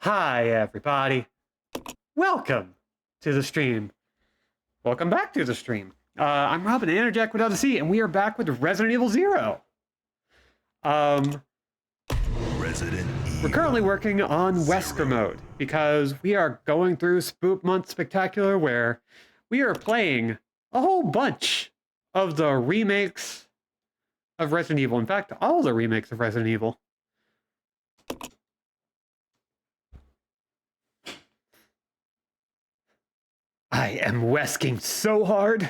Hi, everybody. Welcome to the stream. Welcome back to the stream. I'm Robin, Interjack without a C, and we are back with Resident Evil 0. We're currently working on Wesker mode because we are going through Spook Month Spectacular, where we are playing a whole bunch of the remakes of Resident Evil. In fact, all the remakes of Resident Evil. I am wesking so hard.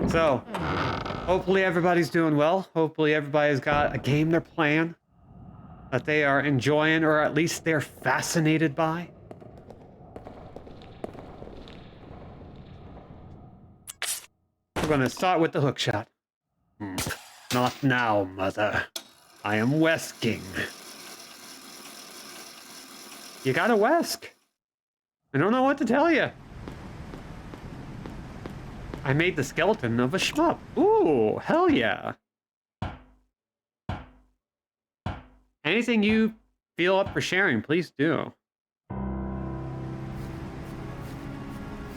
So, hopefully everybody's doing well. Hopefully everybody's got a game they're playing that they are enjoying, or at least they're fascinated by. We're gonna start with the hook shot. Not now, mother. I am wesking. You gotta wesk. I don't know what to tell you. I made the skeleton of a shmup. Ooh, hell yeah. Anything you feel up for sharing, please do.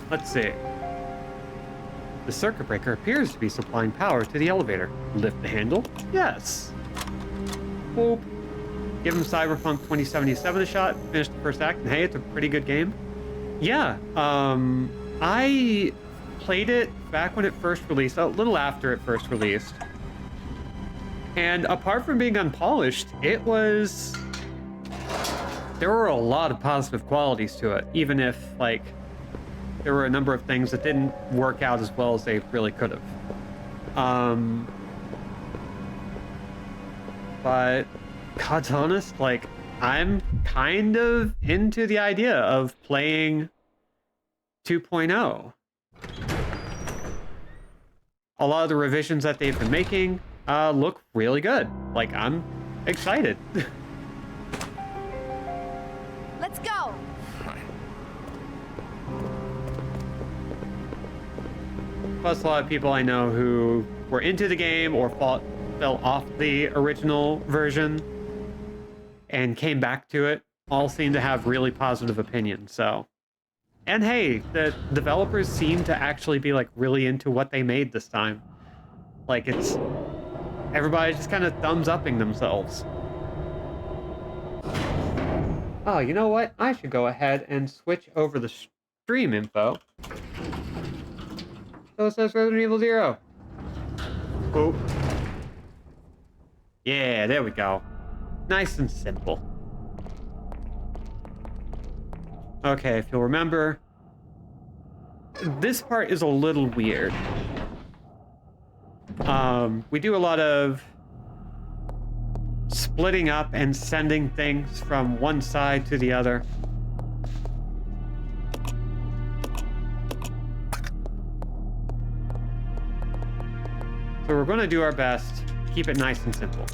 Let's see. The circuit breaker appears to be supplying power to the elevator. Lift the handle? Yes. Boop. Give him Cyberpunk 2077 a shot. Finish the first act, and hey, it's a pretty good game. Yeah, I played it back when it first released, a little after it first released. And apart from being unpolished, it was... there were a lot of positive qualities to it, even if, like, there were a number of things that didn't work out as well as they really could have. But, God's honest, like, I'm kind of into the idea of playing 2.0. A lot of the revisions that they've been making look really good. Like, I'm excited. Let's go! Plus, a lot of people I know who were into the game or fell off the original version and came back to it all seem to have really positive opinions. So, and hey, the developers seem to actually be like really into what they made this time. Like, it's everybody just kind of thumbs upping themselves. Oh, you know what? I should go ahead and switch over the stream info. So it says Resident Evil 0. Oh. Yeah, there we go. Nice and simple. Okay, if you'll remember, this part is a little weird. We do a lot of splitting up and sending things from one side to the other. So we're going to do our best to keep it nice and simple.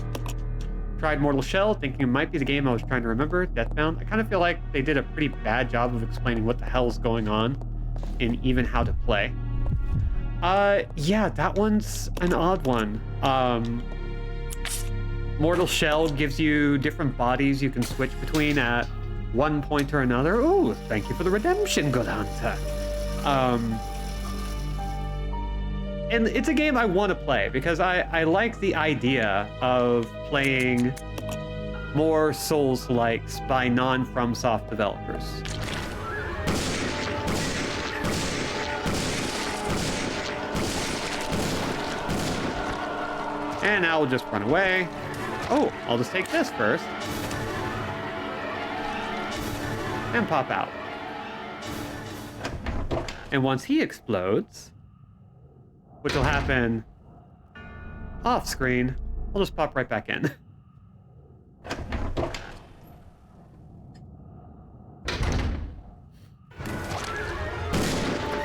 Tried Mortal Shell, thinking it might be the game I was trying to remember, Deathbound. I kind of feel like they did a pretty bad job of explaining what the hell's going on and even how to play. Yeah, that one's an odd one. Mortal Shell gives you different bodies you can switch between at one point or another. Ooh, thank you for the redemption, good hunter. And it's a game I want to play because I like the idea of playing more Souls-likes by non-FromSoft developers. And now we'll just run away. Oh, I'll just take this first. And pop out. And once he explodes, which will happen off screen, I'll just pop right back in.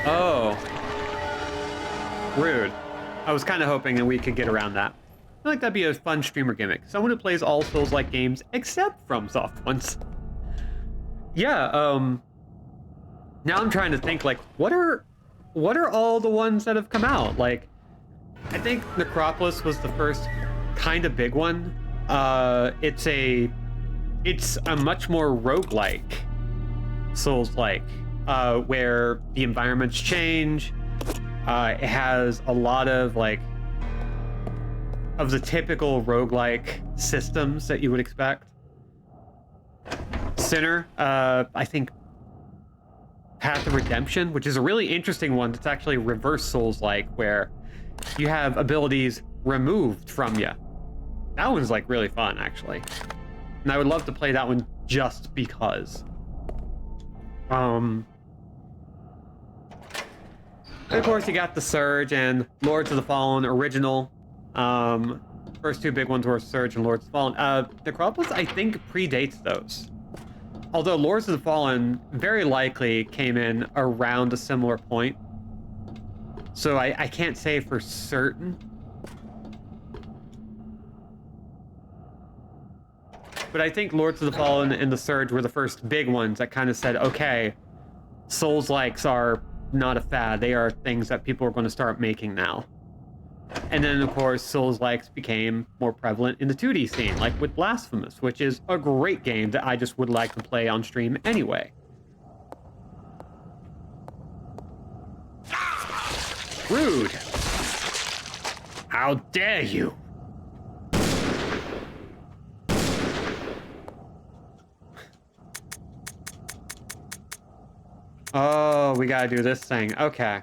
Oh. Rude. I was kind of hoping that we could get around that. I feel like that'd be a fun streamer gimmick. Someone who plays all Souls-like games except FromSoft ones. Yeah, now I'm trying to think, like, what are all the ones that have come out? Like, I think Necropolis was the first kind of big one. It's a much more roguelike Souls-like, where the environments change. It has a lot of of the typical roguelike systems that you would expect. Sinner, I think Path of Redemption, which is a really interesting one. It's actually reverse Souls-like, where you have abilities removed from you. That one's really fun, actually. And I would love to play that one just because. Of course, you got the Surge and Lords of the Fallen original. First two big ones were Surge and Lords of the Fallen. Necropolis, I think, predates those. Although Lords of the Fallen very likely came in around a similar point. So I can't say for certain. But I think Lords of the Fallen and the Surge were the first big ones that kind of said, okay, Souls-likes are not a fad. They are things that people are going to start making now. And then, of course, Souls-likes became more prevalent in the 2D scene, like with Blasphemous, which is a great game that I just would like to play on stream anyway. Rude! How dare you! Oh, we gotta do this thing. Okay.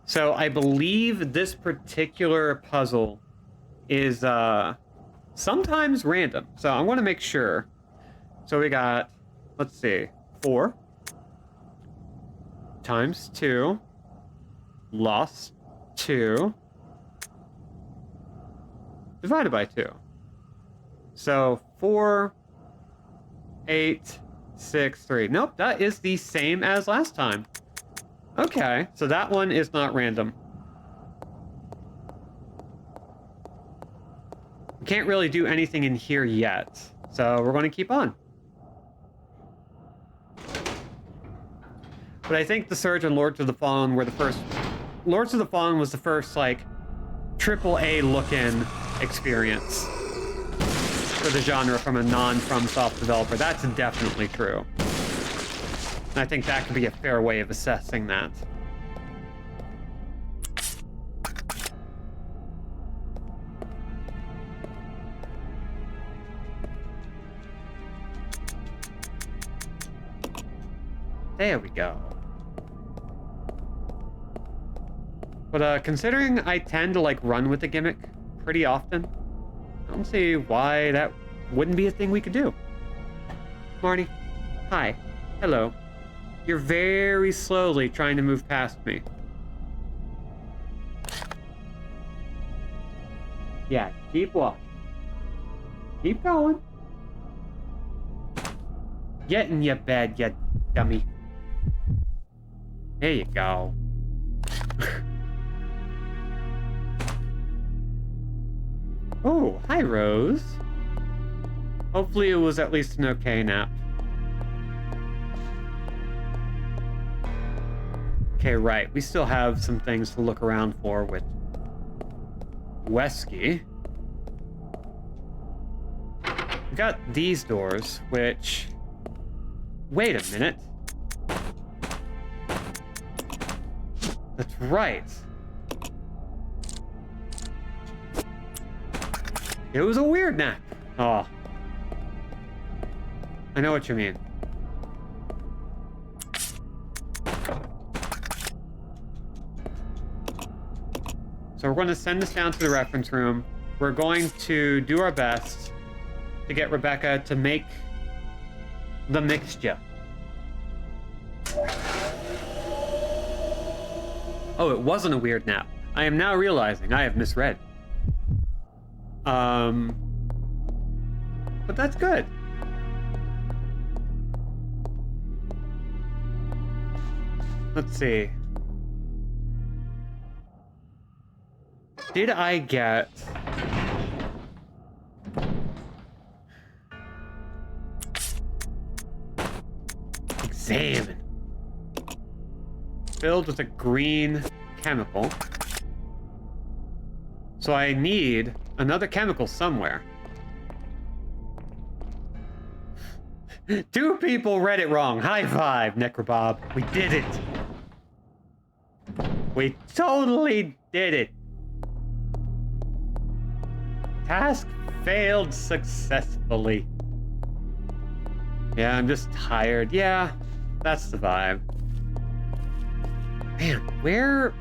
So I believe this particular puzzle is sometimes random. So I want to make sure. So we got, let's see, 4 times 2 lost 2 divided by 2. So 4, 8, 6, 3. Nope, that is the same as last time. Okay, so that one is not random. We can't really do anything in here yet, so we're going to keep on. But I think the Surge and Lords of the Fallen were the first... Lords of the Fallen was the first, AAA looking experience for the genre from a non-FromSoft developer. That's definitely true. And I think that could be a fair way of assessing that. There we go. But considering I tend to run with the gimmick pretty often, I don't see why that wouldn't be a thing we could do. Marty, hi, hello. You're very slowly trying to move past me. Yeah, keep walking. Keep going. Get in your bed, you dummy. There you go. Oh, hi, Rose. Hopefully it was at least an okay nap. Okay, right. We still have some things to look around for with Wesky. We got these doors, which... Wait a minute. That's right. It was a weird nap. Oh. I know what you mean. So we're going to send this down to the reference room. We're going to do our best to get Rebecca to make the mixture. Oh, it wasn't a weird nap. I am now realizing I have misread. But that's good. Let's see. Did I get... Examine. Filled with a green chemical. So I need another chemical somewhere. 2 people read it wrong. High five, Necrobob. We did it. We totally did it. Task failed successfully. Yeah, I'm just tired. Yeah, that's the vibe. Man, where...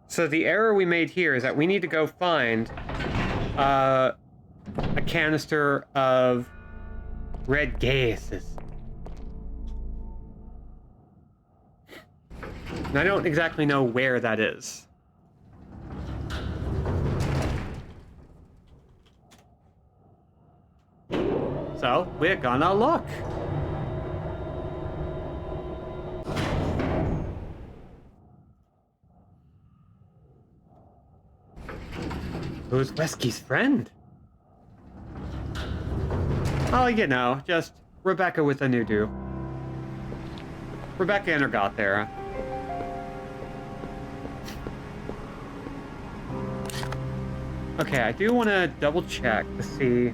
So the error we made here is that we need to go find a canister of red gases. And I don't exactly know where that is. So, we're gonna look. Who's Wesky's friend? Oh, you know, just Rebecca with a new do. Rebecca and her goth era. Okay, I do want to double check to see.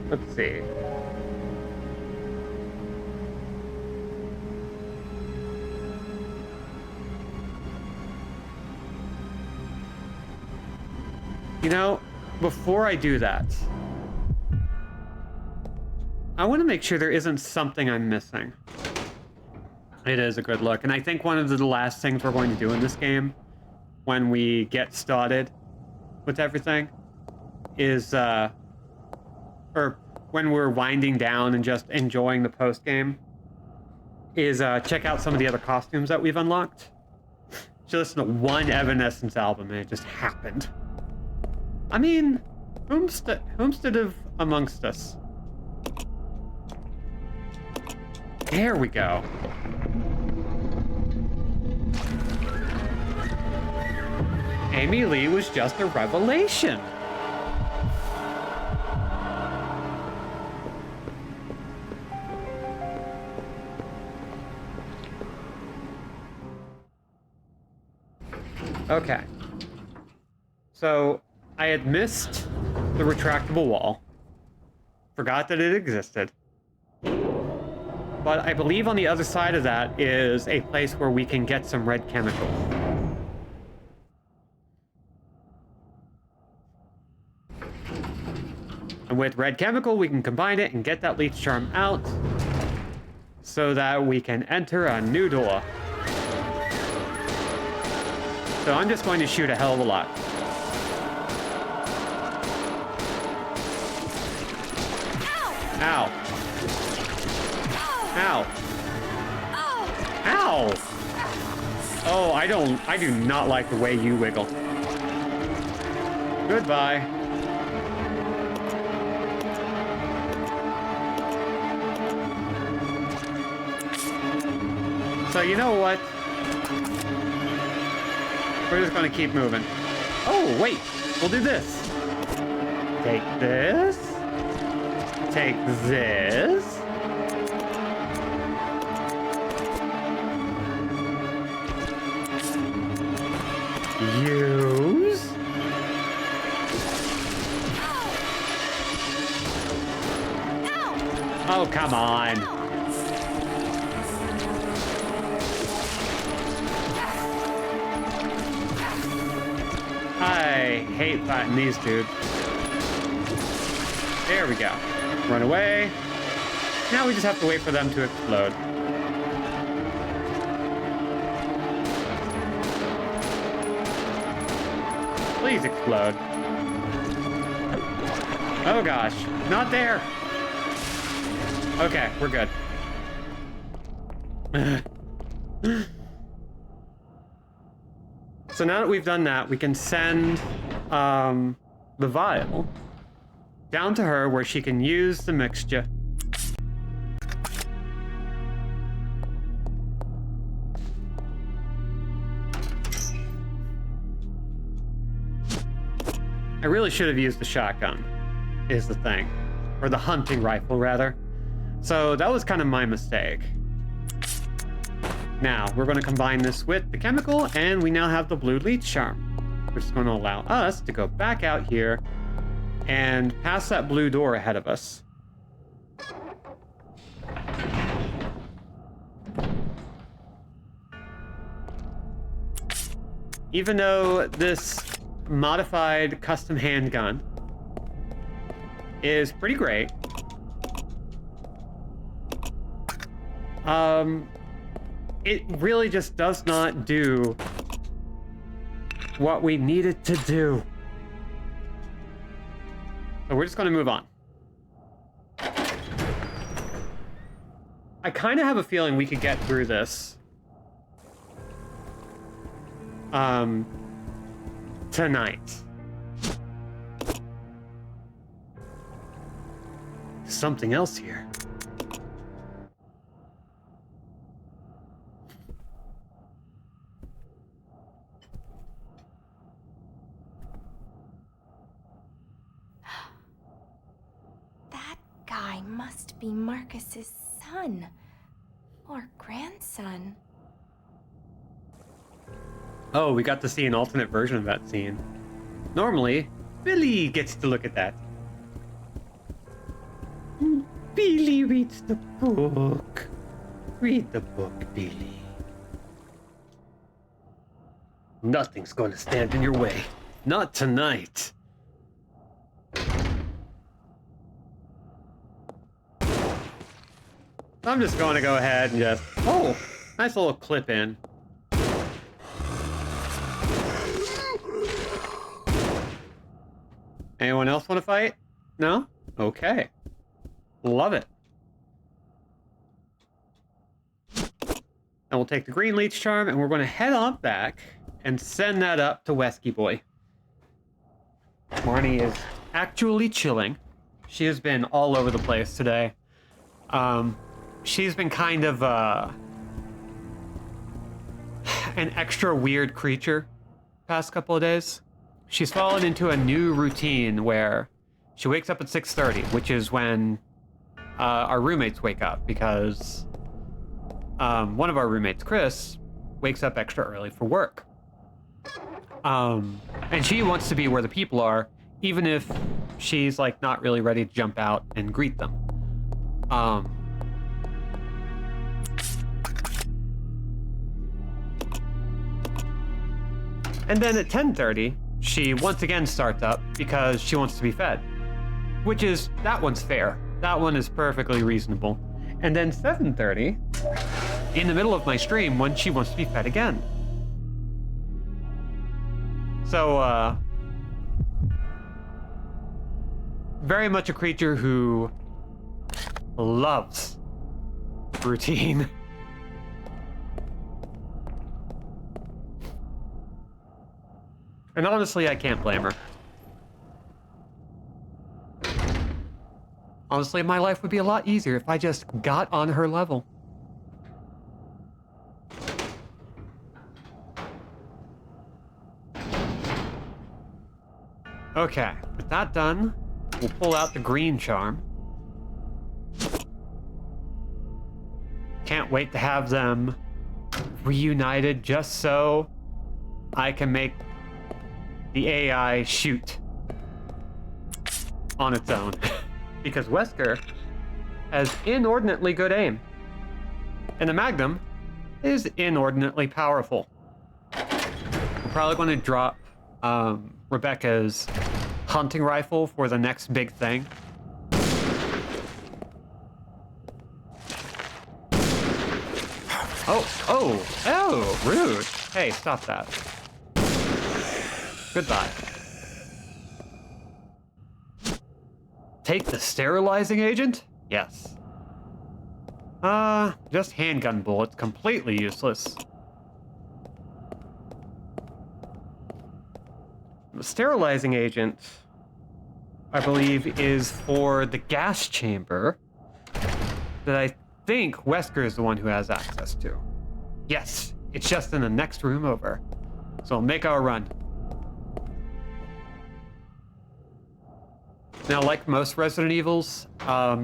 Let's see. You know, before I do that, I want to make sure there isn't something I'm missing. It is a good look, and I think one of the last things we're going to do in this game, when we get started with everything, is, or when we're winding down and just enjoying the post-game, is check out some of the other costumes that we've unlocked. Just listen to one Evanescence album, and it just happened. I mean, whomstead of amongst us? There we go. Amy Lee was just a revelation. Okay. So, I had missed the retractable wall. Forgot that it existed. But I believe on the other side of that is a place where we can get some red chemical. And with red chemical, we can combine it and get that leech charm out so that we can enter a new door. So I'm just going to shoot a hell of a lot. Ow. Ow. Ow! Oh, I do not like the way you wiggle. Goodbye. So you know what? We're just gonna keep moving. Oh, wait, we'll do this. Take this. Take this. Use. Oh, come on. I hate fighting these dudes. There we go. Run away. Now we just have to wait for them to explode. Please explode. Oh gosh, not there. Okay, we're good. So now that we've done that, we can send the vial down to her where she can use the mixture. I really should have used the shotgun, is the thing. Or the hunting rifle, rather. So that was kind of my mistake. Now, we're going to combine this with the chemical, and we now have the blue leech charm, which is going to allow us to go back out here and pass that blue door ahead of us. Even though this modified custom handgun is pretty great, it really just does not do what we need it to do. So we're just going to move on. I kind of have a feeling we could get through this tonight. Something else here. That guy must be Marcus's son. Or grandson. Oh, we got to see an alternate version of that scene. Normally, Billy gets to look at that. Billy reads the book. Read the book, Billy. Nothing's going to stand in your way. Not tonight. I'm just going to go ahead and just... Oh, nice little clip in. Anyone else want to fight? No? Okay. Love it. And we'll take the green leech charm, and we're going to head on back and send that up to Wesky Boy. Marnie is actually chilling. She has been all over the place today. She's been kind of an extra weird creature past couple of days. She's fallen into a new routine where she wakes up at 6:30, which is when our roommates wake up, because one of our roommates, Chris, wakes up extra early for work. And she wants to be where the people are, even if she's like not really ready to jump out and greet them. And then at 10:30, she once again starts up because she wants to be fed. Which is, that one's fair. That one is perfectly reasonable. And then 7:30, in the middle of my stream, when she wants to be fed again. So, very much a creature who loves routine. And honestly, I can't blame her. Honestly, my life would be a lot easier if I just got on her level. Okay, with that done, we'll pull out the green charm. Can't wait to have them reunited just so I can make the AI shoot on its own. Because Wesker has inordinately good aim. And the Magnum is inordinately powerful. We're probably going to drop Rebecca's hunting rifle for the next big thing. Oh, rude. Hey, stop that. Goodbye. Take the sterilizing agent? Yes. Just handgun bullets, completely useless. The sterilizing agent, I believe, is for the gas chamber that I think Wesker is the one who has access to. Yes, it's just in the next room over. So we'll make our run. Now, like most Resident Evils,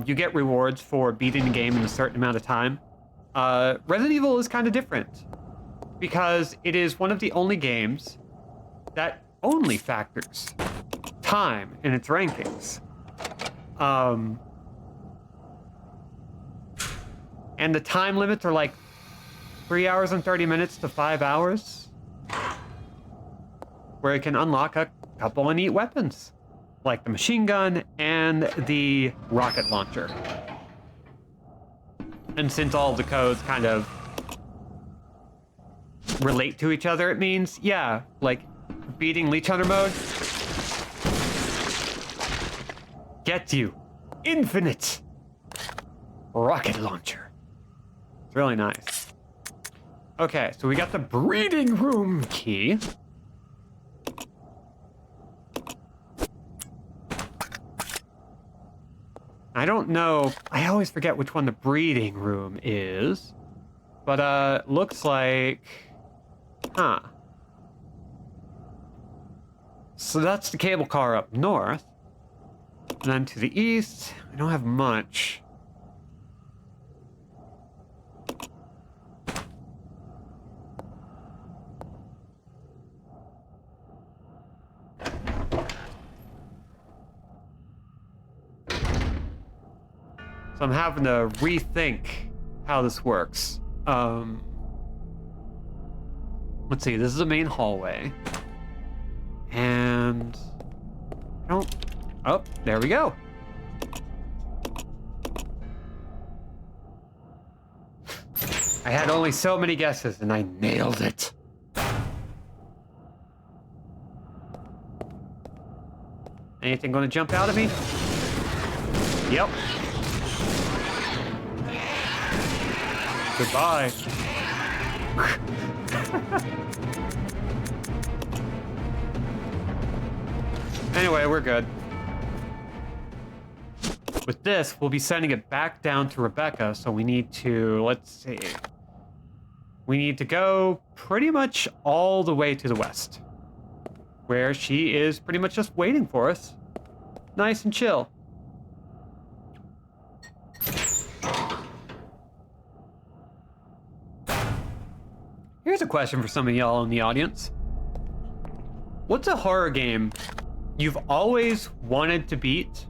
you get rewards for beating the game in a certain amount of time. Resident Evil is kind of different because it is one of the only games that only factors time in its rankings. And the time limits are like 3 hours and 30 minutes to 5 hours, where it can unlock a couple of neat weapons, like the machine gun and the rocket launcher. And since all of the codes kind of relate to each other, it means, yeah, like beating Leech Hunter mode gets you infinite rocket launcher. It's really nice. Okay, so we got the breeding room key. I don't know. I always forget which one the breeding room is. But, looks like... Huh. So that's the cable car up north. And then to the east, we don't have much. So I'm having to rethink how this works. Let's see, this is the main hallway. And I don't... Oh, there we go. I had only so many guesses and I nailed it. Anything gonna jump out at me? Yep. Goodbye. Anyway, we're good. With this, we'll be sending it back down to Rebecca, so we need to, let's see. We need to go pretty much all the way to the west, where she is pretty much just waiting for us. Nice and chill. Here's a question for some of y'all in the audience. What's a horror game you've always wanted to beat,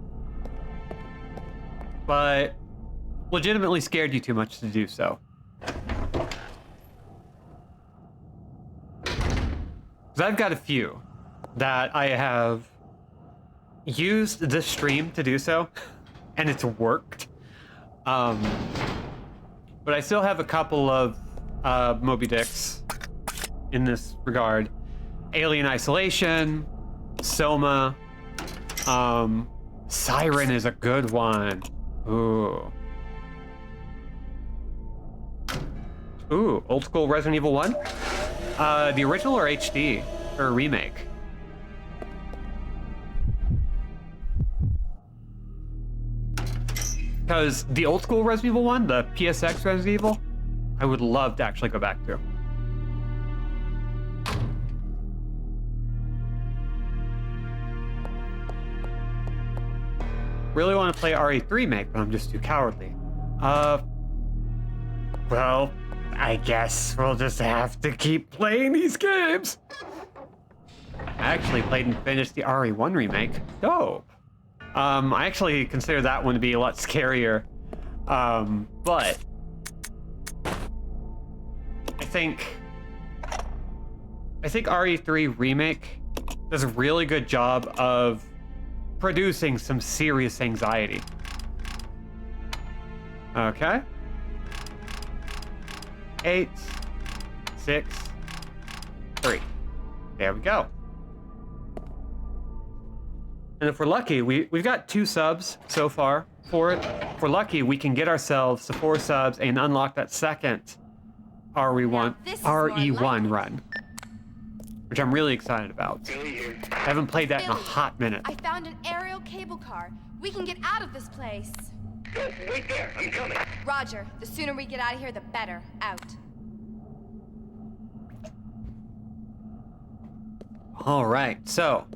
but legitimately scared you too much to do so? Because I've got a few that I have used this stream to do so, and it's worked. But I still have a couple of Moby Dicks in this regard. Alien Isolation, Soma, Siren is a good one. Ooh, old school Resident Evil 1? The original or HD? Or remake? Because the old school Resident Evil 1, the PSX Resident Evil, I would love to actually go back to. Really want to play RE3 remake, but I'm just too cowardly. Well, I guess we'll just have to keep playing these games. I actually played and finished the RE1 remake. Dope. I actually consider that one to be a lot scarier. But I think RE3 remake does a really good job of producing some serious anxiety. Okay. 8, 6, 3. There we go. And if we're lucky, we've got 2 subs so far for it. If we're lucky, we can get ourselves to 4 subs and unlock that second RE1 run, which I'm really excited about. I haven't played that in a hot minute. I found an aerial cable car. We can get out of this place. Wait there, I'm coming. Roger. The sooner we get out of here, the better. Out. All right, so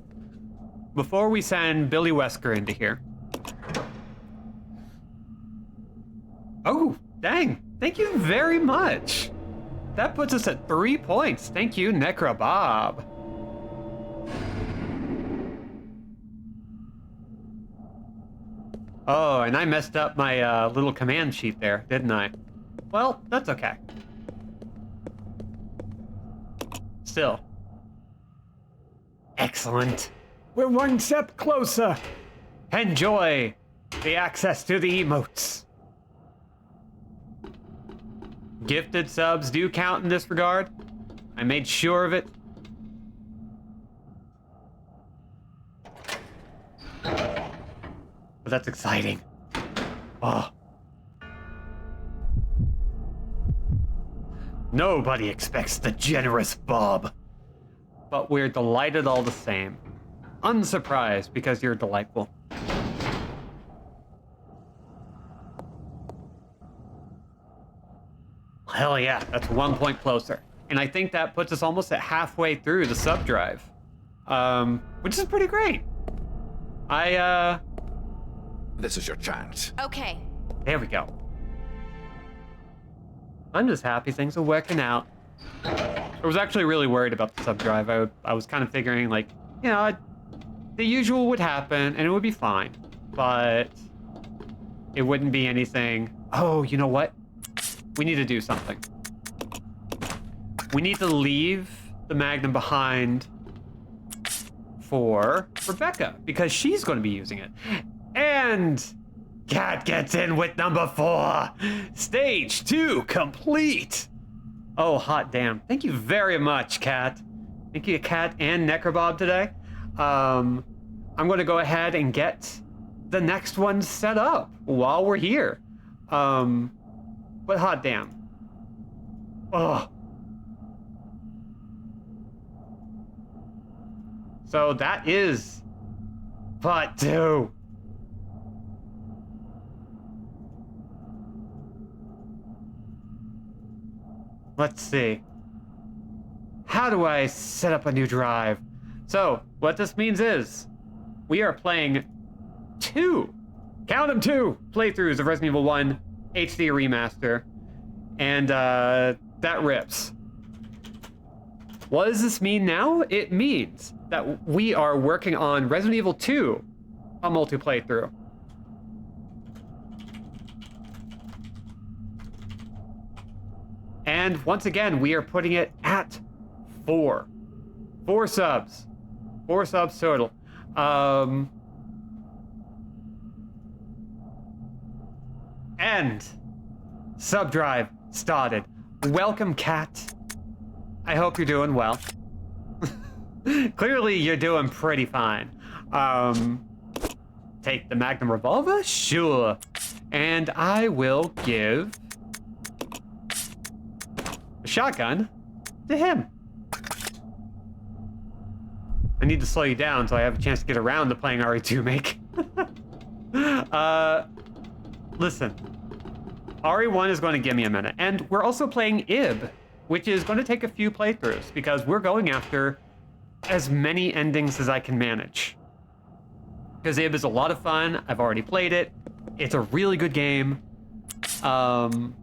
before we send Billy Wesker into here. Oh, dang. Thank you very much. That puts us at 3 points. Thank you, Necrobob. Oh, and I messed up my little command sheet there, didn't I? Well, that's okay. Still. Excellent. We're one step closer. Enjoy the access to the emotes. Gifted subs do count in this regard. I made sure of it. But that's exciting. Oh. Nobody expects the generous Bob. But we're delighted all the same. Unsurprised because you're delightful. Hell yeah, that's 1 point closer. And I think that puts us almost at halfway through the sub drive. Which is pretty great. This is your chance. Okay. There we go. I'm just happy things are working out. I was actually really worried about the sub drive. I was kind of figuring, like, you know, the usual would happen and it would be fine, but it wouldn't be anything. Oh, you know what? We need to do something. We need to leave the Magnum behind for Rebecca because she's going to be using it. And Cat gets in with number 4. Stage 2 complete. Oh, hot damn. Thank you very much, Cat. Thank you, Cat and Necrobob today. I'm going to go ahead and get the next one set up while we're here. But hot damn. Oh. So that is part 2. Let's see. How do I set up a new drive? So, what this means is, we are playing 2, count them 2, playthroughs of Resident Evil 1 HD Remaster. And, that rips. What does this mean now? It means that we are working on Resident Evil 2, a multi-playthrough. And once again, we are putting it at 4. 4 subs. 4 subs total. And sub drive started. Welcome, Cat. I hope you're doing well. Clearly, you're doing pretty fine. Take the Magnum revolver? Sure. And I will give a shotgun to him. I need to slow you down so I have a chance to get around to playing RE2 Make. Listen. RE1 is going to give me a minute. And we're also playing IB, which is going to take a few playthroughs because we're going after as many endings as I can manage. Because IB is a lot of fun. I've already played it. It's a really good game. And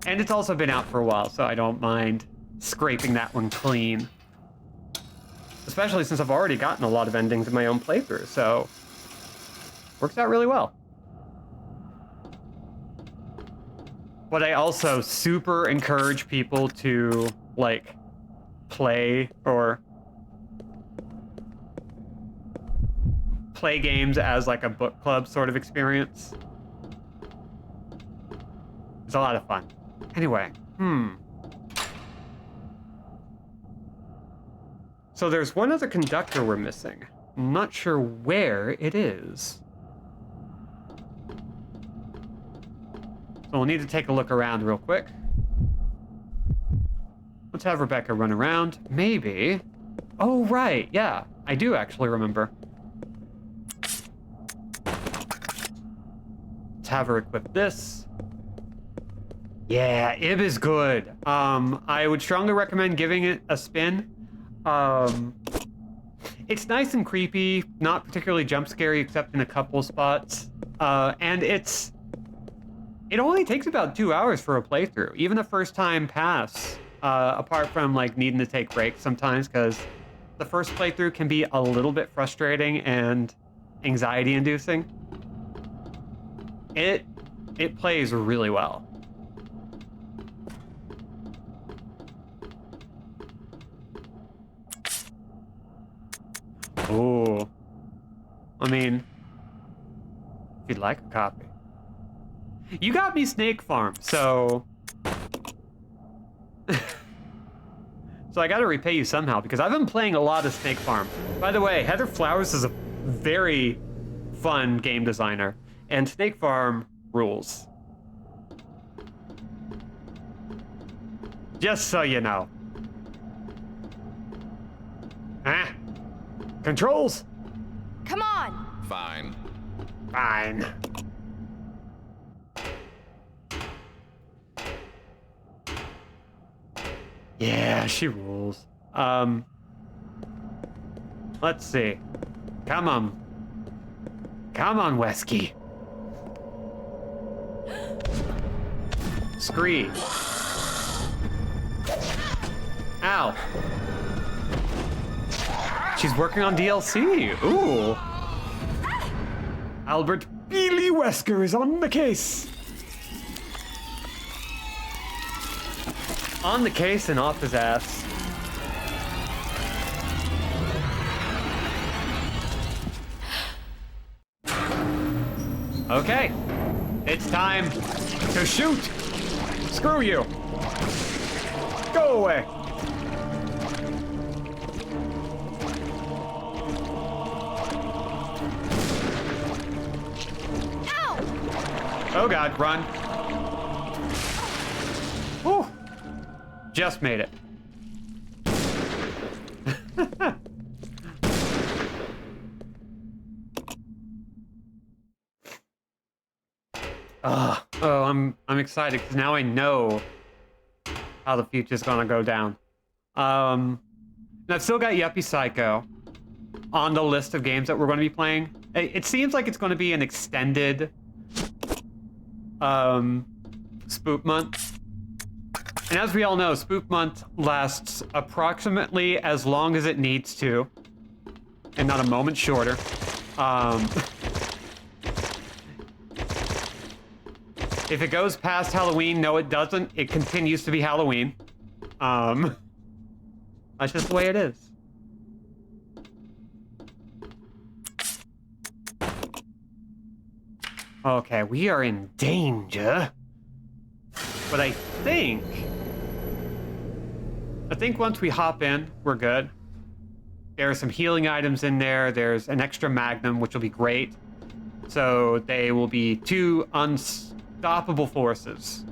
it's also been out for a while, so I don't mind scraping that one clean. Especially since I've already gotten a lot of endings in my own playthrough, so works out really well. But I also super encourage people to, like, play games as, like, a book club sort of experience. It's a lot of fun. Anyway, So there's one other conductor we're missing. I'm not sure where it is. So we'll need to take a look around real quick. Let's have Rebecca run around. Maybe. Oh, right. Yeah, I do actually remember. Let's have her equip this. Yeah, IB is good. I would strongly recommend giving it a spin. It's nice and creepy, not particularly jump scary except in a couple spots. And it's It only takes about 2 hours for a playthrough, even a first time pass, apart from like needing to take breaks sometimes, because the first playthrough can be a little bit frustrating and anxiety inducing. It plays really well. Oh, I mean, if you'd like a copy. You got me Snake Farm, so... so I gotta repay you somehow, because I've been playing a lot of Snake Farm. By the way, Heather Flowers is a very fun game designer, and Snake Farm rules. Just so you know. Huh? Controls? Come on! Fine. Fine. Yeah, she rules. Let's see. Come on. Come on, Wesky. Scree. Ow. She's working on DLC. Ooh. Albert Billy Wesker is on the case. On the case and off his ass. Okay. It's time to shoot. Screw you. Go away. Oh God, run. Whew. Just made it. Oh, I'm excited because now I know how the future's gonna go down. And I've still got Yuppie Psycho on the list of games that we're going to be playing. It seems like it's going to be an extended Spook Month. And as we all know, Spook Month lasts approximately as long as it needs to, and not a moment shorter. If it goes past Halloween, no it doesn't. It continues to be Halloween. That's just the way it is. Okay, we are in danger. But I think once we hop in, we're good. There are some healing items in there. There's an extra magnum, which will be great. So they will be two unstoppable forces.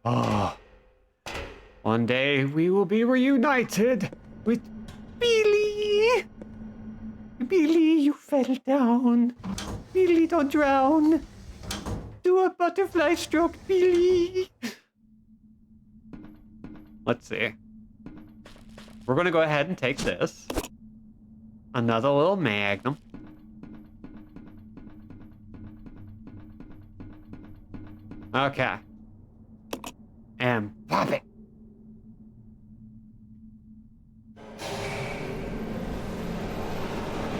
Oh. One day we will be reunited with Billy. Billy, you fell down. Billy, don't drown. Do a butterfly stroke, Billy. Let's see. We're gonna go ahead and take this. Another little magnum. Okay. And pop it.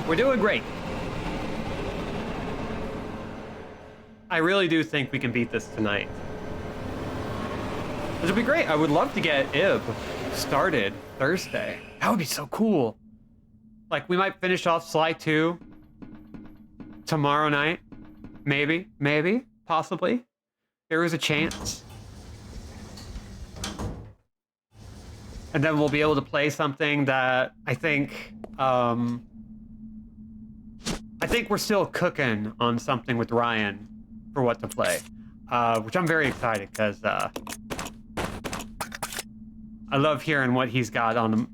We're doing great. I really do think we can beat this tonight. This would be great. I would love to get Ib started Thursday. That would be so cool. Like, we might finish off Sly 2 tomorrow night. Maybe, possibly. There is a chance. And then we'll be able to play something that I think we're still cooking on something with Ryan for what to play, which I'm very excited because I love hearing what he's got on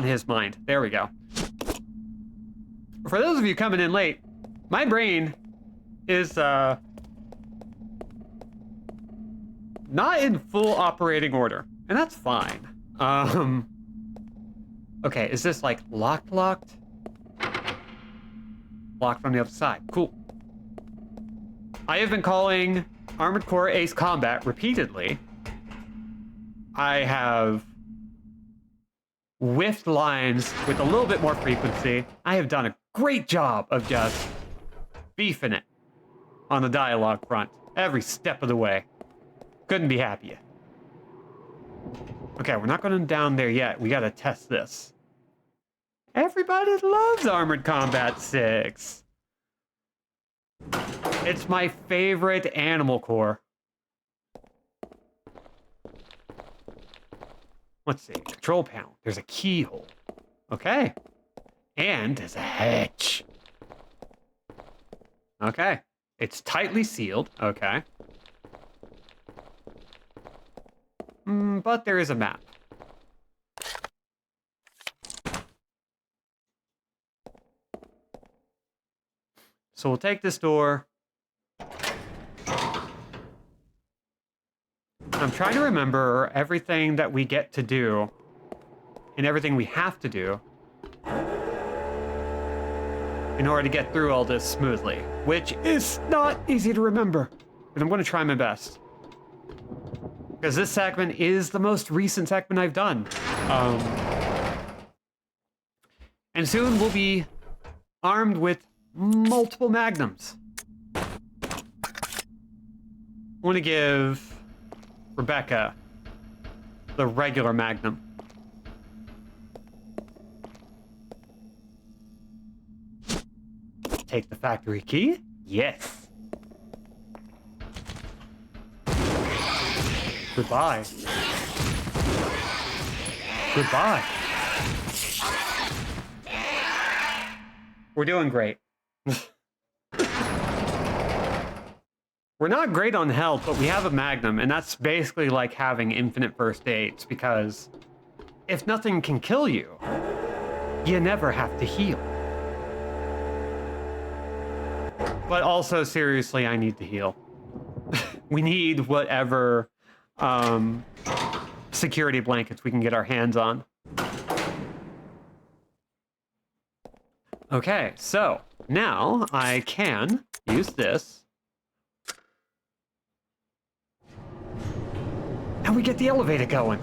his mind. There we go. For those of you coming in late, my brain is not in full operating order, and that's fine. Okay, is this like locked? Locked from the other side. Cool. I have been calling Armored Core Ace Combat repeatedly. I have whiffed lines with a little bit more frequency. I have done a great job of just beefing it on the dialogue front every step of the way. Couldn't be happier. Okay, we're not going down there yet. We gotta test this. Everybody loves Armored Combat 6. It's my favorite Animal Core. Let's see. Control panel. There's a keyhole. Okay. And there's a hatch. Okay. It's tightly sealed. Okay. But there is a map. So we'll take this door. I'm trying to remember everything that we get to do and everything we have to do in order to get through all this smoothly, which is not easy to remember, but I'm going to try my best. Because this segment is the most recent segment I've done. And soon we'll be armed with multiple magnums. I want to give Rebecca the regular magnum. Take the factory key? Yes. Goodbye. Goodbye. We're doing great. We're not great on health, but we have a magnum, and that's basically like having infinite first aids, because if nothing can kill you, you never have to heal. But also, seriously, I need to heal. We need whatever security blankets we can get our hands on. Okay, so now I can use this. And we get the elevator going.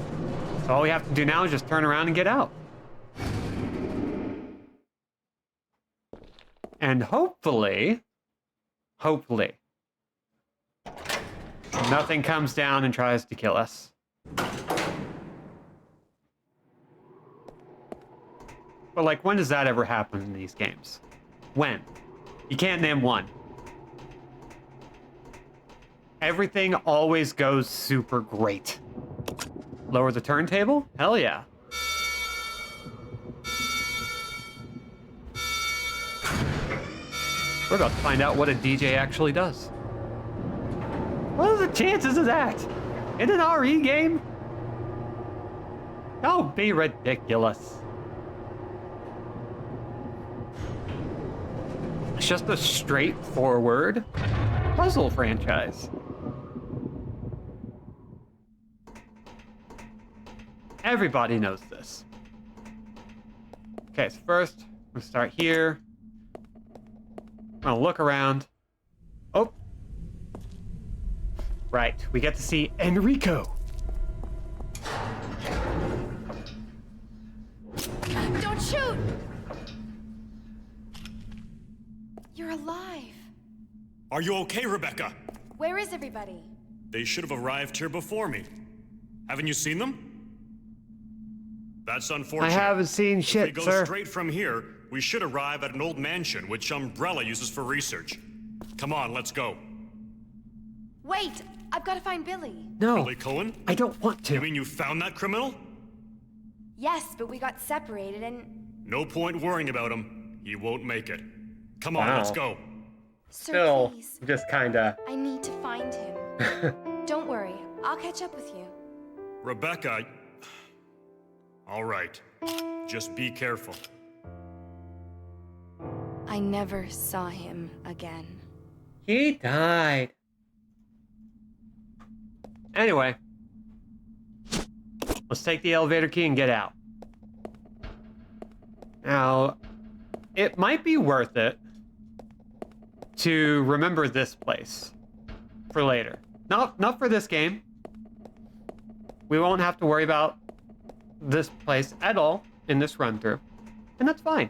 So all we have to do now is just turn around and get out. And hopefully, nothing comes down and tries to kill us. But like, when does that ever happen in these games? When? You can't name one. Everything always goes super great. Lower the turntable? Hell yeah. We're about to find out what a DJ actually does. What are the chances of that? In an RE game? Don't be ridiculous. It's just a straightforward puzzle franchise. Everybody knows this. Okay, so first, we'll start here. I'll look around. Oh. Right, we get to see Enrico. Don't shoot! You're alive. Are you okay, Rebecca? Where is everybody? They should have arrived here before me. Haven't you seen them? That's unfortunate. I haven't seen shit, If we go sir. straight from here, we should arrive at an old mansion which Umbrella uses for research. Come on, let's go. Wait! I've got to find Billy. No, Billy Cohen? I don't want to. You mean you found that criminal? Yes, but we got separated and... No point worrying about him. He won't make it. Come on, Wow. let's go. Sir, Still, please. just kinda. I need to find him. Don't worry. I'll catch up with you. Rebecca... All right. Just be careful. I never saw him again. He died. Let's take the elevator key and get out. Now, it might be worth it to remember this place for later. Not for this game. We won't have to worry about this place at all in this run through, and that's fine.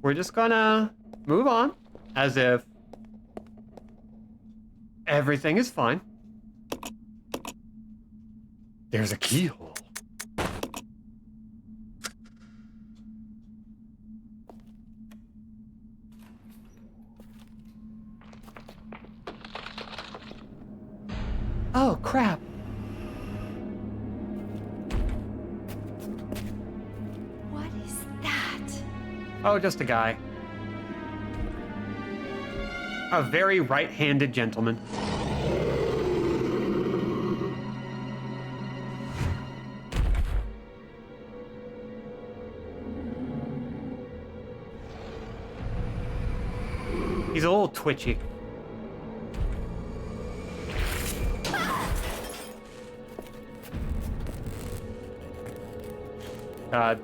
We're just gonna move on as if everything is fine. There's a keyhole. Oh, crap. What is that? Oh, just a guy. A very right-handed gentleman. He's a little twitchy. God,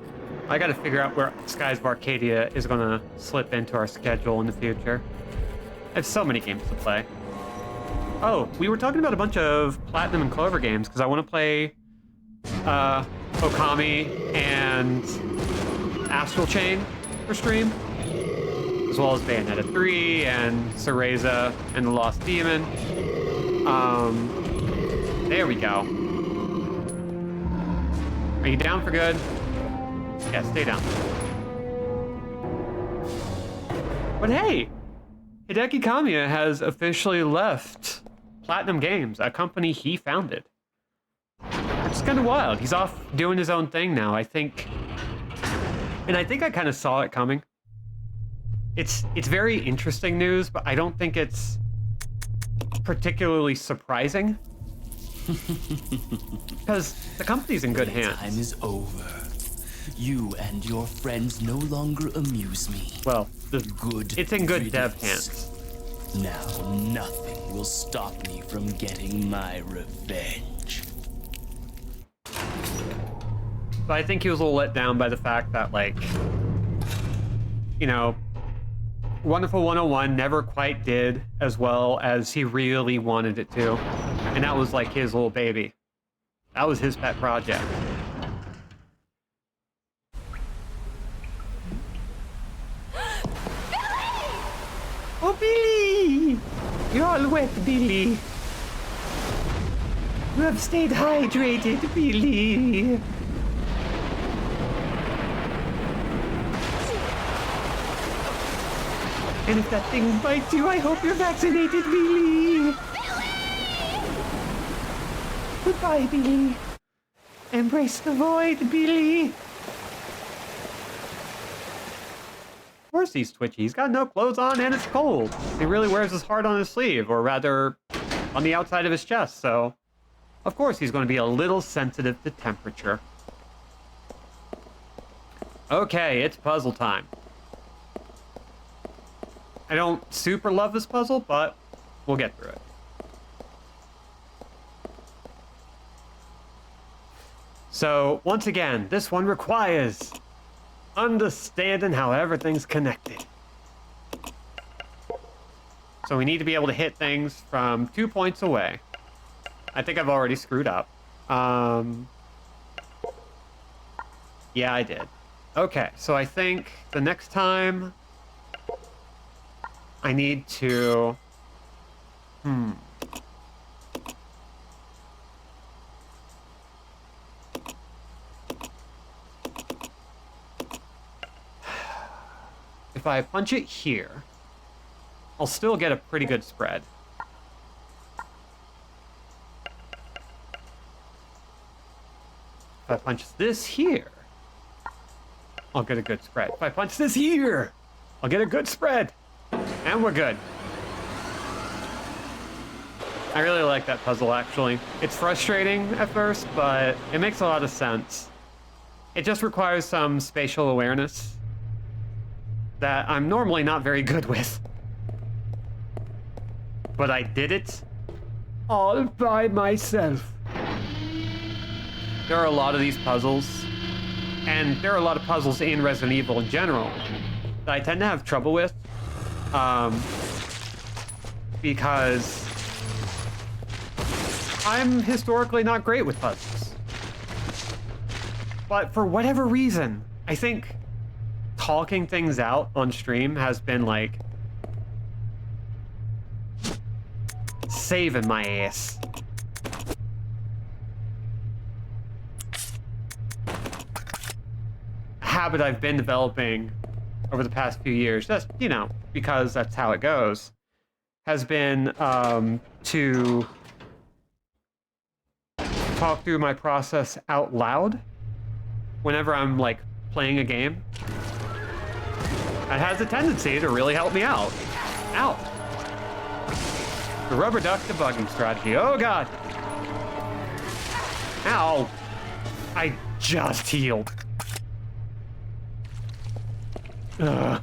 I gotta figure out where Skies of Arcadia is gonna slip into our schedule in the future. I have so many games to play. Oh, we were talking about a bunch of Platinum and Clover games because I want to play Okami and Astral Chain for stream, as well as Bayonetta 3 and Cereza and the Lost Demon. There we go. Are you down for good? Yeah, stay down. But hey, Hideki Kamiya has officially left Platinum Games, a company he founded. It's kind of wild. He's off doing his own thing now, I think. And I think I kind of saw it coming. It's very interesting news, but I don't think it's particularly surprising. Because the company's in good hands. Time is over. You and your friends no longer amuse me. Well, Good it's in good dev riddance. hands. Now nothing will stop me from getting my revenge. But I think he was a little let down by the fact that, like, you know, Wonderful 101 never quite did as well as he really wanted it to. And that was like his little baby. That was his pet project. Oh, Billy! You're all wet, Billy. You have stayed hydrated, Billy. And if that thing bites you, I hope you're vaccinated, Billy. Goodbye, Billy. Embrace the void, Billy. Of course he's twitchy. He's got no clothes on and it's cold. He really wears his heart on his sleeve, or rather, on the outside of his chest, so of course he's going to be a little sensitive to temperature. Okay, it's puzzle time. I don't super love this puzzle, but we'll get through it. So, once again, this one requires understanding how everything's connected. So we need to be able to hit things from 2 points away. I think I've already screwed up. Yeah, I did. Okay, so I think the next time I need to... If I punch it here, I'll still get a pretty good spread. If I punch this here, I'll get a good spread. If I punch this here, I'll get a good spread. And we're good. I really like that puzzle, actually. It's frustrating at first, but it makes a lot of sense. It just requires some spatial awareness that I'm normally not very good with. But I did it all by myself. There are a lot of these puzzles, and there are a lot of puzzles in Resident Evil in general that I tend to have trouble with, because I'm historically not great with puzzles. But for whatever reason, I think talking things out on stream has been like saving my ass. Habit I've been developing over the past few years, just, you know, because that's how it goes, has been to talk through my process out loud whenever I'm like playing a game. It has a tendency to really help me out. Ow. The rubber duck debugging strategy. Oh god. Ow. I just healed. Ugh.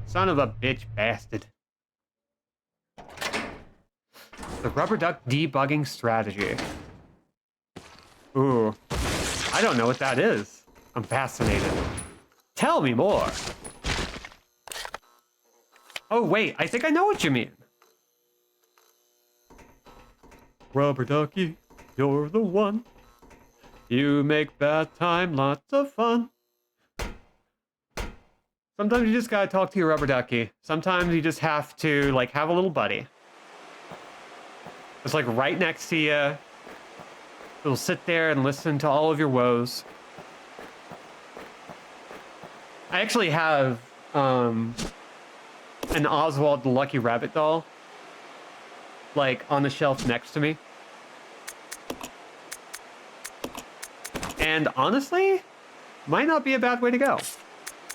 Son of a bitch bastard. The rubber duck debugging strategy. Ooh. I don't know what that is. I'm fascinated. Tell me more. Oh wait, I think I know what you mean. Rubber ducky, you're the one. You make bad time lots of fun. Sometimes you just gotta talk to your rubber ducky. Sometimes you just have to, like, have a little buddy. It's like right next to you. It'll sit there and listen to all of your woes. I actually have an Oswald the Lucky Rabbit doll, like, on the shelf next to me. And honestly, might not be a bad way to go.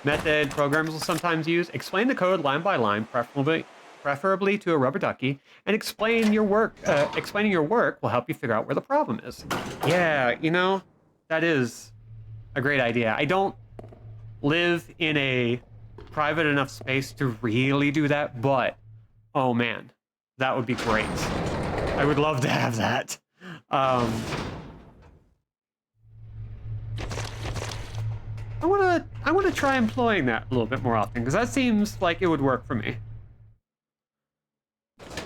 Method programs will sometimes use explain the code line by line, preferably to a rubber ducky, and explaining your work will help you figure out where the problem is. Yeah, you know, that is a great idea. I don't live in a private enough space to really do that, but oh man, that would be great. I would love to have that. I want to try employing that a little bit more often, because that seems like it would work for me.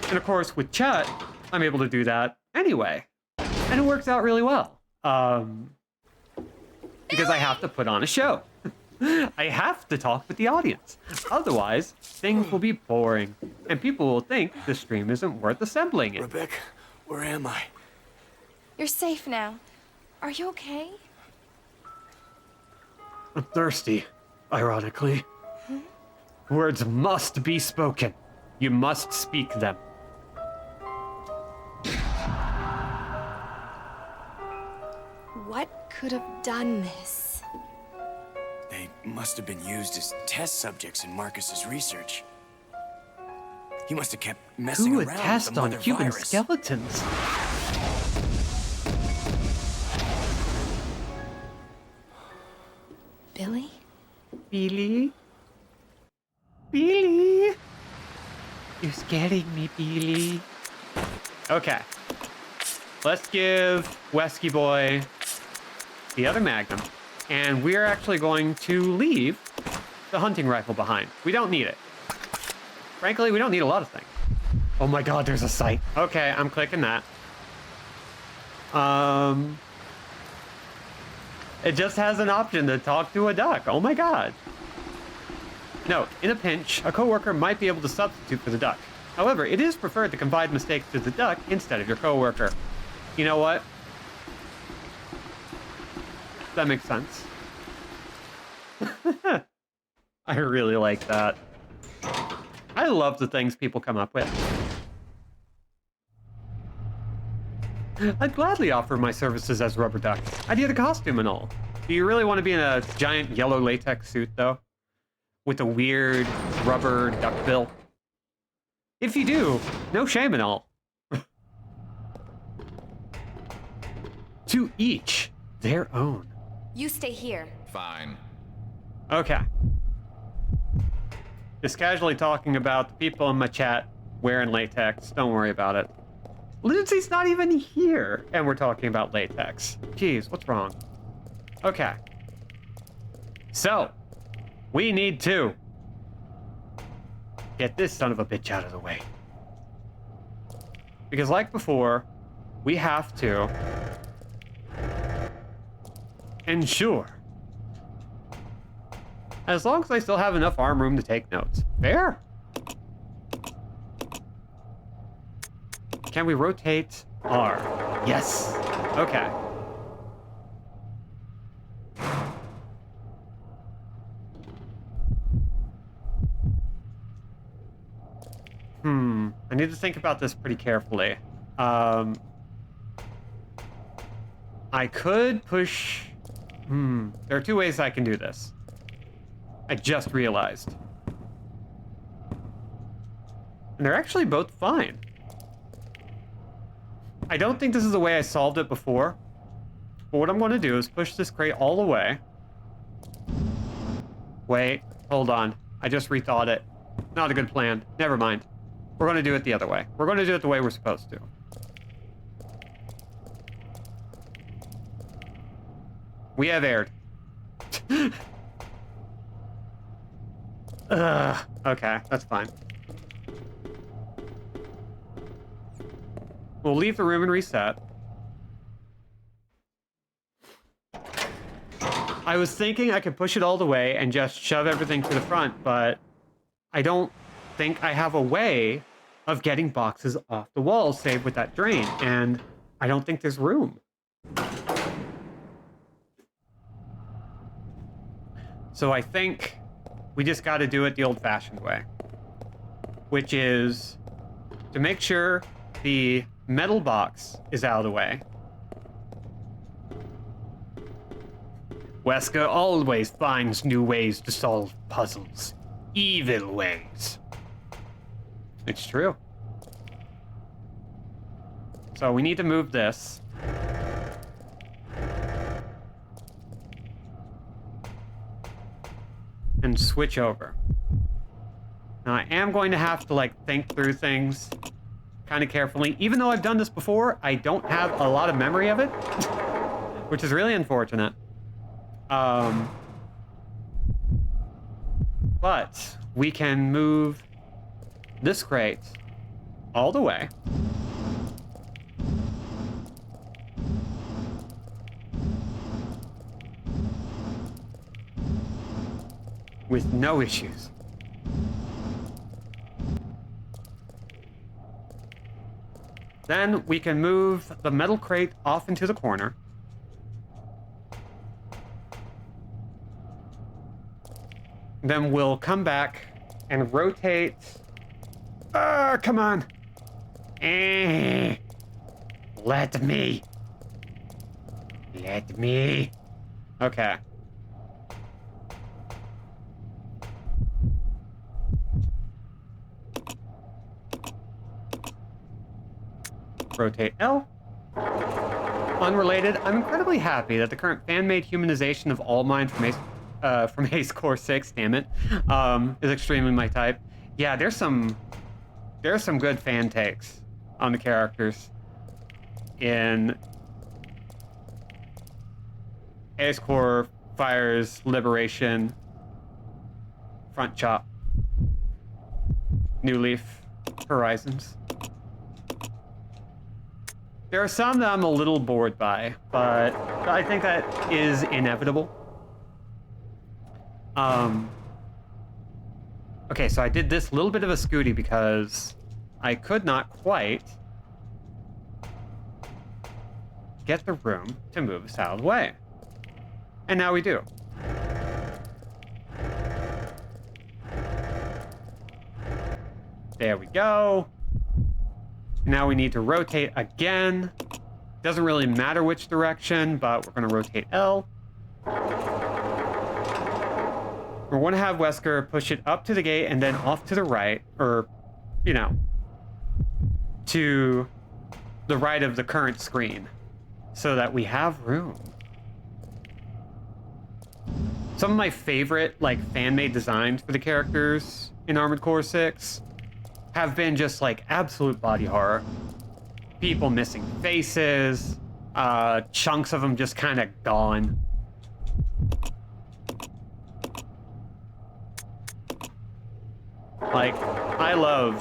And of course, with chat, I'm able to do that anyway. And it works out really well. Because I have to put on a show. I have to talk with the audience. Otherwise, things will be boring. And people will think the stream isn't worth assembling it. Rebecca, where am I? You're safe now. Are you okay? I'm thirsty, ironically. Words must be spoken. You must speak them. What could have done this? They must have been used as test subjects in Marcus's research. He must have kept messing Who would around with test the on mother human virus. skeletons? Billy? Billy? Billy? You're scaring me, Billy. Okay. Let's give Wesky Boy the other Magnum. And we're actually going to leave the hunting rifle behind. We don't need it. Frankly, we don't need a lot of things. Oh my god, there's a sight. Okay, I'm clicking that. It just has an option to talk to a duck. Oh my god. Note, in a pinch, a coworker might be able to substitute for the duck. However, it is preferred to confide mistakes to the duck instead of your coworker. You know what? That makes sense. I really like that. I love the things people come up with. I'd gladly offer my services as Rubber Duck. I'd get a costume and all. Do you really want to be in a giant yellow latex suit, though? With a weird rubber duck bill? If you do, no shame at all. To each their own. You stay here. Fine. Okay. Just casually talking about the people in my chat wearing latex. Don't worry about it. Lindsay's not even here, and we're talking about latex. Jeez, what's wrong? Okay. So, we need to get this son of a bitch out of the way. Because like before, we have to ensure, as long as I still have enough arm room to take notes. Fair. Can we rotate R? Yes. Okay. I need to think about this pretty carefully. I could push... There are two ways I can do this. I just realized. And they're actually both fine. I don't think this is the way I solved it before. But what I'm going to do is push this crate all the way. Wait, hold on. I just rethought it. Not a good plan. Never mind. We're going to do it the other way. We're going to do it the way we're supposed to. We have aired. Okay, that's fine. We'll leave the room and reset. I was thinking I could push it all the way and just shove everything to the front, but I don't think I have a way of getting boxes off the wall, save with that drain, and I don't think there's room. So I think we just got to do it the old-fashioned way, which is to make sure the metal box is out of the way. Wesker always finds new ways to solve puzzles. Evil ways. It's true. So we need to move this. And switch over. Now I am going to have to like think through things kind of carefully. Even though I've done this before, I don't have a lot of memory of it, which is really unfortunate. But we can move this crate all the way. With no issues. Then we can move the metal crate off into the corner. Then we'll come back and rotate. Come on. Let me. Let me. Okay. Rotate L. Unrelated, I'm incredibly happy that the current fan-made humanization of all mine from Ace Core 6, damn it, is extremely my type. Yeah, there's some good fan takes on the characters in Ace Core Fire's Liberation, Front Chop, New Leaf, Horizons. There are some that I'm a little bored by, but I think that is inevitable. Okay, so I did this little bit of a scooty because I could not quite get the room to move us out of the way. And now we do. There we go. Now we need to rotate again. Doesn't really matter which direction, but we're going to rotate L. We're going to have Wesker push it up to the gate and then off to the right, or, you know, to the right of the current screen, so that we have room. Some of my favorite, like, fan-made designs for the characters in Armored Core 6 have been just like absolute body horror. People missing faces, chunks of them just kind of gone. Like, I love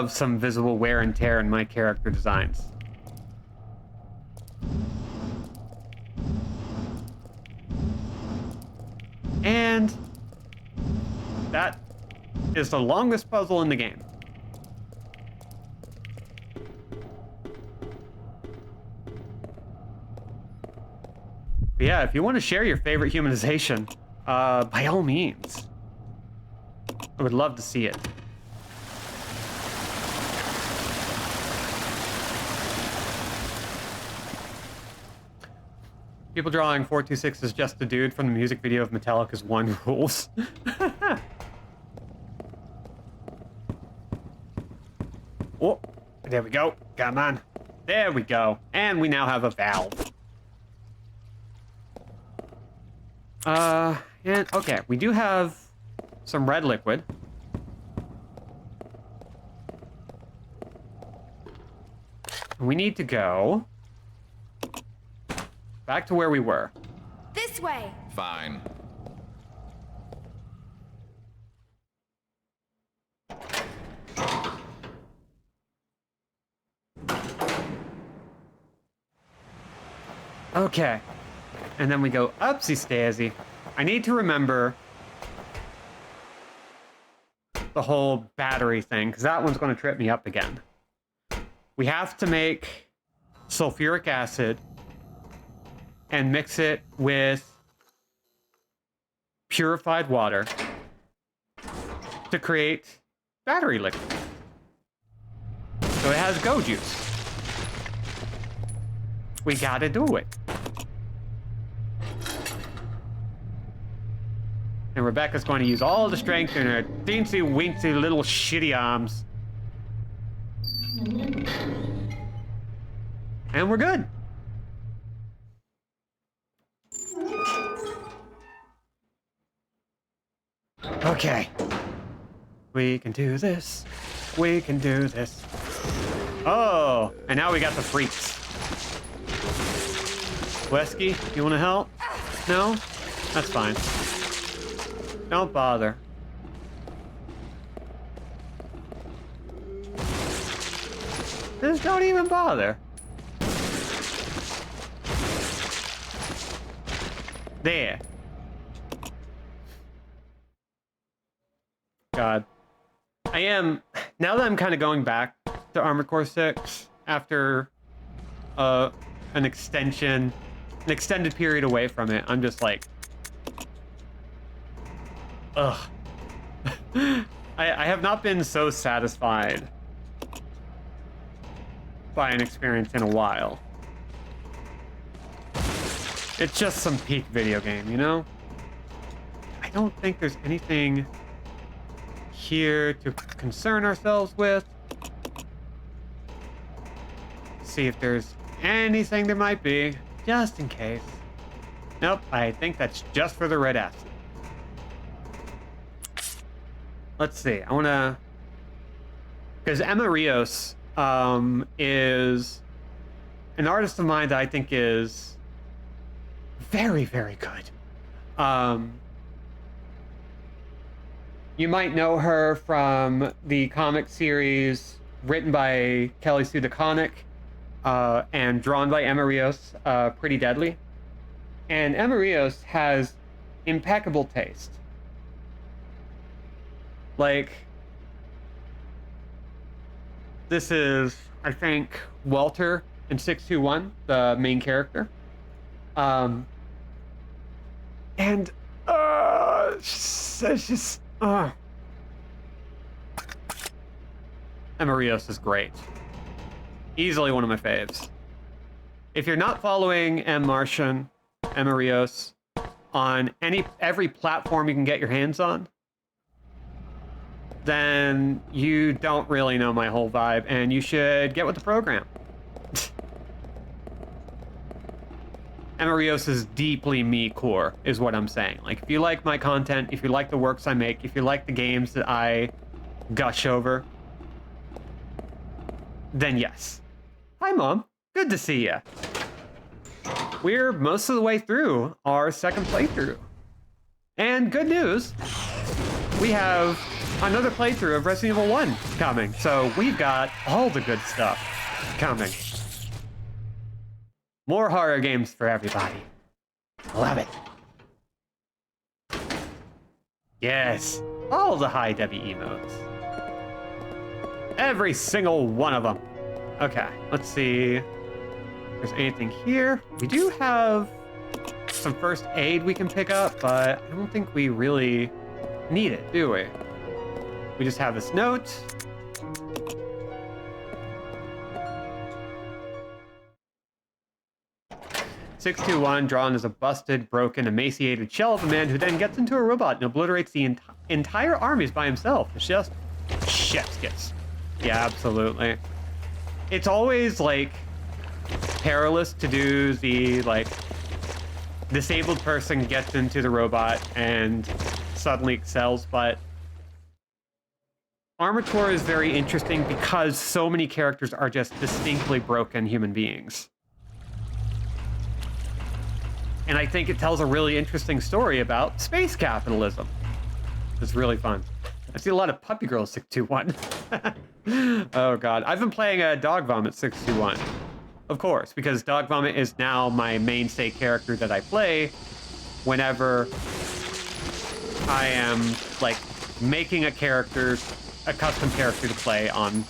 some visible wear and tear in my character designs. And that is the longest puzzle in the game. But yeah, if you want to share your favorite humanization, by all means. I would love to see it. People drawing 426 is just a dude from the music video of Metallica's One Rules. Oh, there we go. Come on. There we go. And we now have a valve. And okay, we do have some red liquid. We need to go back to where we were. This way. Fine. Okay. And then we go upsy stazy. I need to remember the whole battery thing, because that one's going to trip me up again. We have to make sulfuric acid and mix it with purified water to create battery liquid. So it has go juice. We gotta do it. And Rebecca's going to use all the strength in her teensy weensy little shitty arms. And we're good. Okay. We can do this. We can do this. Oh, and now we got the freaks. Wesky, you want to help? No? That's fine. Don't bother. Just don't even bother. There. God. I am, now that I'm kind of going back to Armored Core 6 after an extended period away from it, I'm just like, ugh. I have not been so satisfied by an experience in a while. It's just some peak video game, you know? I don't think there's anything here to concern ourselves with. See if there's anything there might be, just in case. Nope, I think that's just for the red acid. Let's see, I wanna... Because Emma Rios is an artist of mine that I think is very, very good. You might know her from the comic series written by Kelly Sue DeConnick and drawn by Emma Rios, Pretty Deadly. And Emma Rios has impeccable taste. Like, this is, I think, Walter in 621, the main character. And it's just Emma Rios is great. Easily one of my faves. If you're not following Emma Rios on every platform you can get your hands on, then you don't really know my whole vibe, and you should get with the program. Amarios is deeply me core, is what I'm saying. Like, if you like my content, if you like the works I make, if you like the games that I gush over, then yes. Hi, Mom. Good to see ya. We're most of the way through our second playthrough. And good news, we have another playthrough of Resident Evil 1 coming. So we've got all the good stuff coming. More horror games for everybody. Love it. Yes, all the high W emotes. Every single one of them. Okay, let's see if there's anything here. We do have some first aid we can pick up, but I don't think we really need it, do we? We just have this note. "621, drawn as a busted, broken, emaciated shell of a man who then gets into a robot and obliterates the entire armies by himself." It's just chef's kiss. Yeah, absolutely. It's always, like, perilous to do the, like, disabled person gets into the robot and suddenly excels, but Armature is very interesting because so many characters are just distinctly broken human beings. And I think it tells a really interesting story about space capitalism. It's really fun. I see a lot of puppy girls 621. Oh god. I've been playing Dog Vomit 621. Of course, because Dog Vomit is now my mainstay character that I play whenever I am, like, making a custom character to play on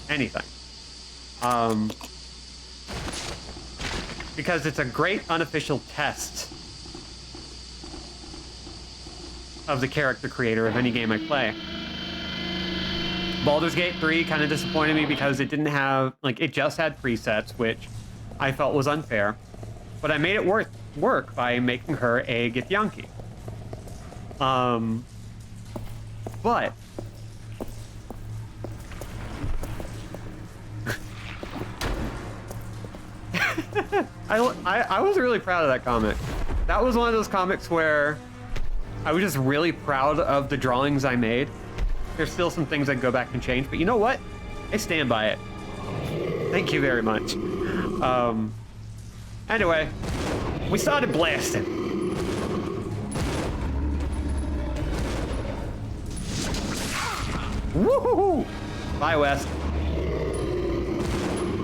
anything. Because it's a great unofficial test of the character creator of any game I play. Baldur's Gate 3 kind of disappointed me because it didn't have, like, it just had presets, which I felt was unfair. But I made it work by making her a Githyanki. But I was really proud of that comic. That was one of those comics where I was just really proud of the drawings I made. There's still some things I'd go back and change, but you know what? I stand by it. Thank you very much. Anyway, we started blasting. Woohoo! Bye, Wes.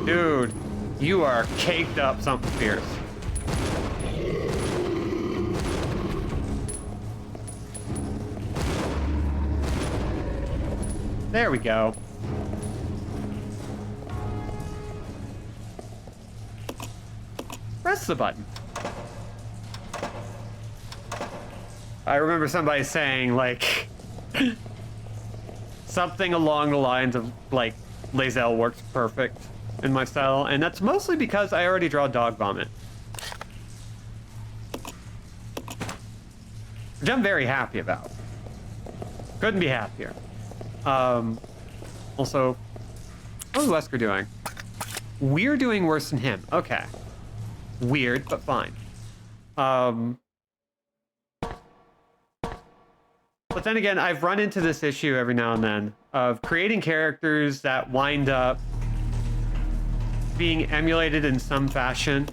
Dude, you are caked up something fierce. There we go. Press the button. I remember somebody saying, like, something along the lines of, like, Lae'zel works perfect in my style, and that's mostly because I already draw Dog Vomit. Which I'm very happy about. Couldn't be happier. Also, how's Wesker doing? We're doing worse than him. Okay. Weird, but fine. But then again, I've run into this issue every now and then of creating characters that wind up being emulated in some fashion,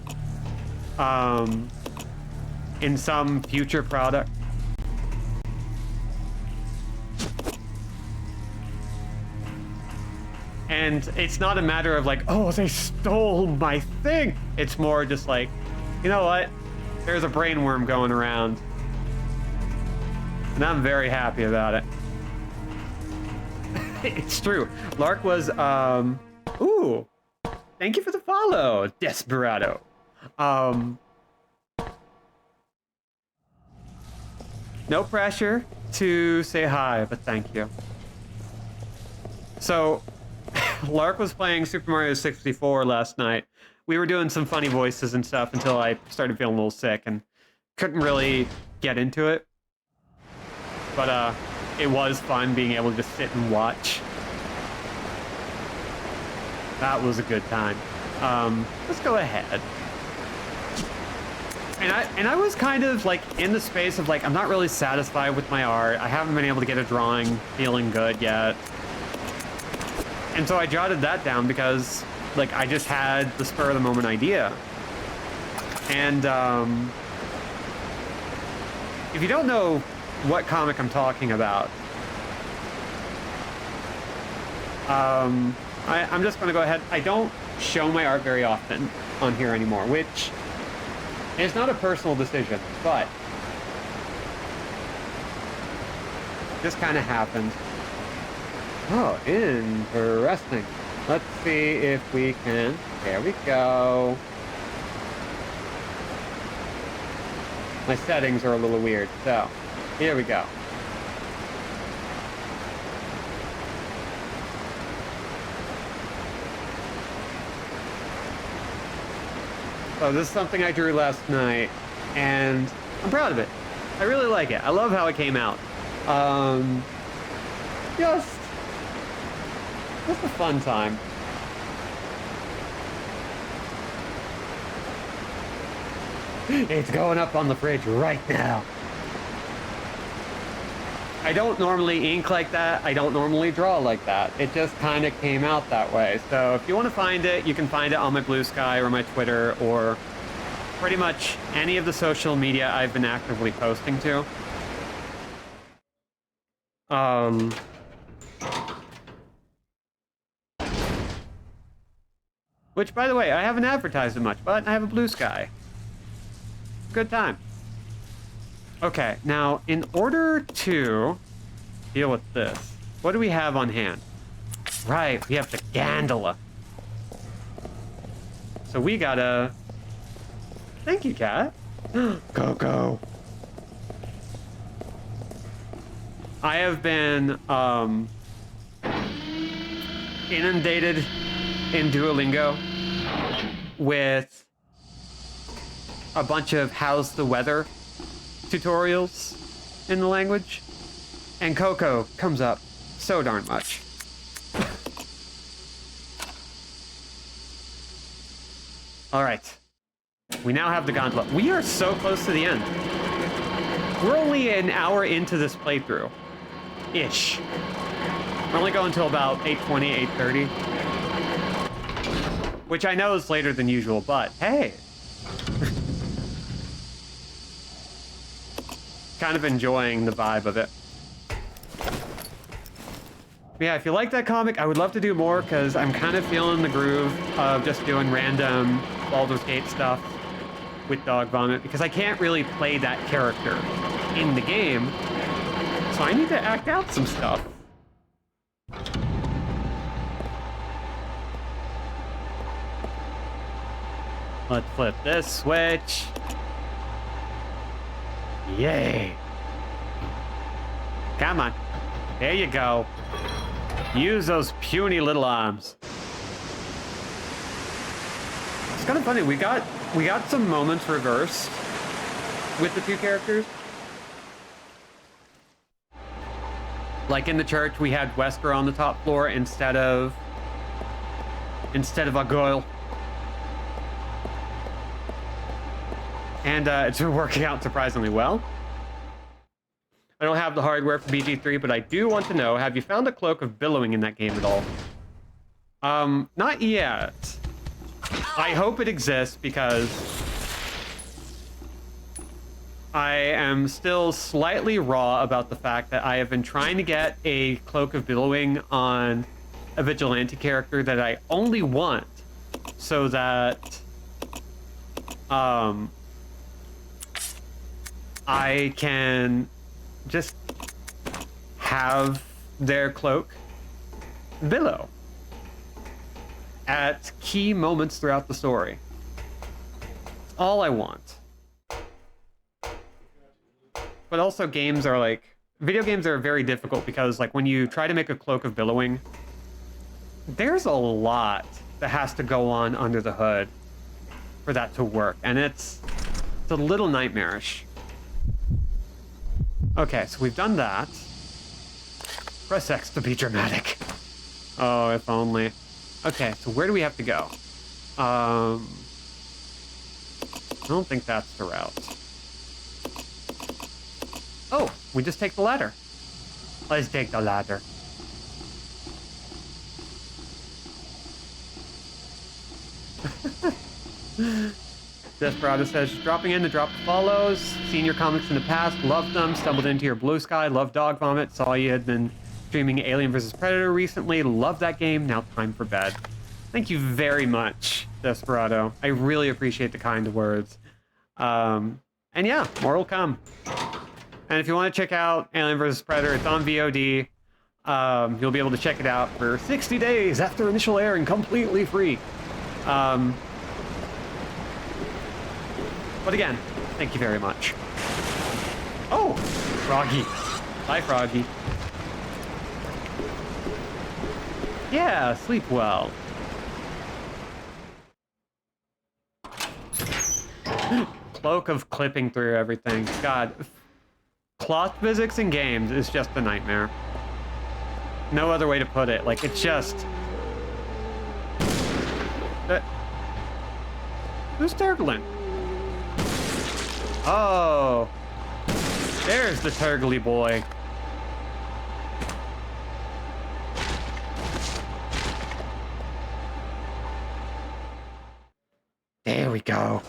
in some future product. And it's not a matter of like, oh, they stole my thing. It's more just like, you know what? There's a brain worm going around. And I'm very happy about it. It's true. Lark was, ooh, thank you for the follow, Desperado. No pressure to say hi, but thank you. So, Lark was playing Super Mario 64 last night. We were doing some funny voices and stuff until I started feeling a little sick and couldn't really get into it. But it was fun being able to just sit and watch. That was a good time. Let's go ahead. And I was kind of like in the space of like, I'm not really satisfied with my art. I haven't been able to get a drawing feeling good yet. And so I jotted that down because like I just had the spur of the moment idea. And if you don't know what comic I'm talking about, I'm just going to go ahead. I don't show my art very often on here anymore, which is not a personal decision, but just kind of happened. Oh, interesting. Let's see if we can. There we go. My settings are a little weird, so here we go. So this is something I drew last night, and I'm proud of it. I really like it. I love how it came out. Just a fun time. It's going up on the fridge right now. I don't normally ink like that. I don't normally draw like that. It just kind of came out that way. So if you want to find it, you can find it on my Blue Sky or my Twitter or pretty much any of the social media I've been actively posting to. Which, by the way, I haven't advertised it much, but I have a Blue Sky. Good time. Okay, now, in order to deal with this, what do we have on hand? Right, we have the Gandola. So we gotta... Thank you, cat. Coco. I have been, inundated in Duolingo with a bunch of how's the weather tutorials in the language, and Coco comes up so darn much. All right, we now have the gondola. We are so close to the end. We're only an hour into this playthrough, ish. We're only going until about 8:20, 8:30, which I know is later than usual, but hey. Kind of enjoying the vibe of it. Yeah, if you like that comic, I would love to do more because I'm kind of feeling the groove of just doing random Baldur's Gate stuff with Dog Vomit because I can't really play that character in the game, so I need to act out some stuff. Let's flip this switch. Yay. Come on. There you go. Use those puny little arms. It's kind of funny. We got some moments reversed with the two characters. Like in the church, we had Wesker on the top floor instead of a girl. And it's been working out surprisingly well. I don't have the hardware for BG3, but I do want to know, have you found a cloak of billowing in that game at all? Not yet. I hope it exists because I am still slightly raw about the fact that I have been trying to get a cloak of billowing on a vigilante character that I only want so that I can just have their cloak billow at key moments throughout the story. It's all I want. But also games are like, video games are very difficult because like when you try to make a cloak of billowing, there's a lot that has to go on under the hood for that to work. And it's a little nightmarish. Okay, so we've done that. Press X to be dramatic. Oh, if only. Okay, so where do we have to go? I don't think that's the route. Oh, we just take the ladder. Let's take the ladder. Desperado says, dropping in to drop the follows. Seen your comics in the past, loved them. Stumbled into your Blue Sky, loved Dog Vomit. Saw you had been streaming Alien vs. Predator recently. Loved that game. Now time for bed. Thank you very much, Desperado. I really appreciate the kind words. And yeah, more will come. And if you want to check out Alien vs. Predator, it's on VOD. You'll be able to check it out for 60 days after initial airing, completely free. But again, thank you very much. Oh, Froggy. Bye, Froggy. Yeah, sleep well. Cloak of clipping through everything. God, cloth physics in games is just a nightmare. No other way to put it. Like, it's just... Who's Turglin? Oh. There's the Turgly boy. There we go.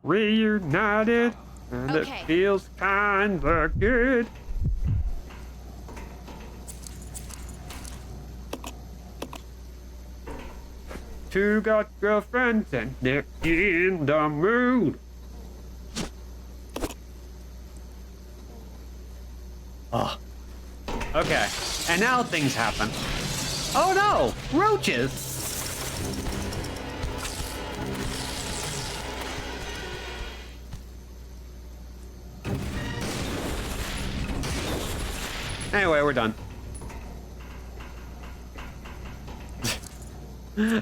Reunited, and Okay. it feels kinda good. Two got girlfriends and they're in the mood. Oh. Okay, and now things happen. Oh no! Roaches! Anyway, we're done.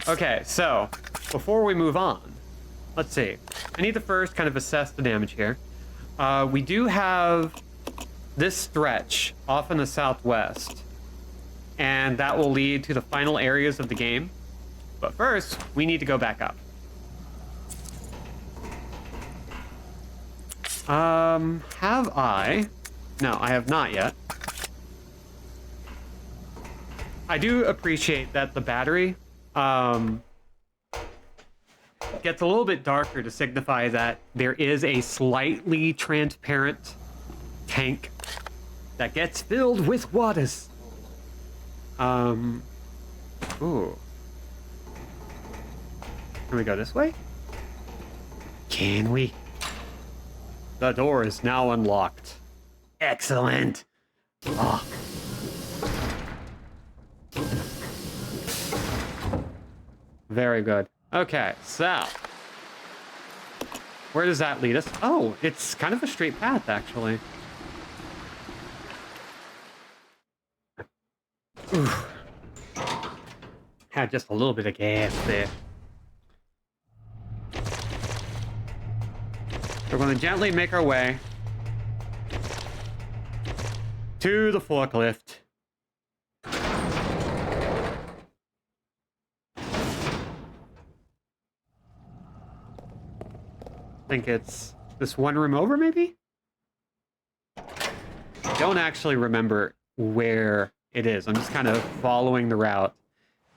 Okay, so before we move on, let's see. I need to first kind of assess the damage here. We do have this stretch off in the southwest, and that will lead to the final areas of the game. But first, we need to go back up. Have I? No, I have not yet. I do appreciate that the battery gets a little bit darker to signify that there is a slightly transparent tank that gets filled with waters. Ooh. Can we go this way? Can we? The door is now unlocked. Excellent. Oh. Very good. Okay, so where does that lead us? Oh, it's kind of a straight path, actually. Oof. Had just a little bit of gas there. We're going to gently make our way to the forklift. I think it's this one room over, maybe? I don't actually remember where it is. I'm just kind of following the route.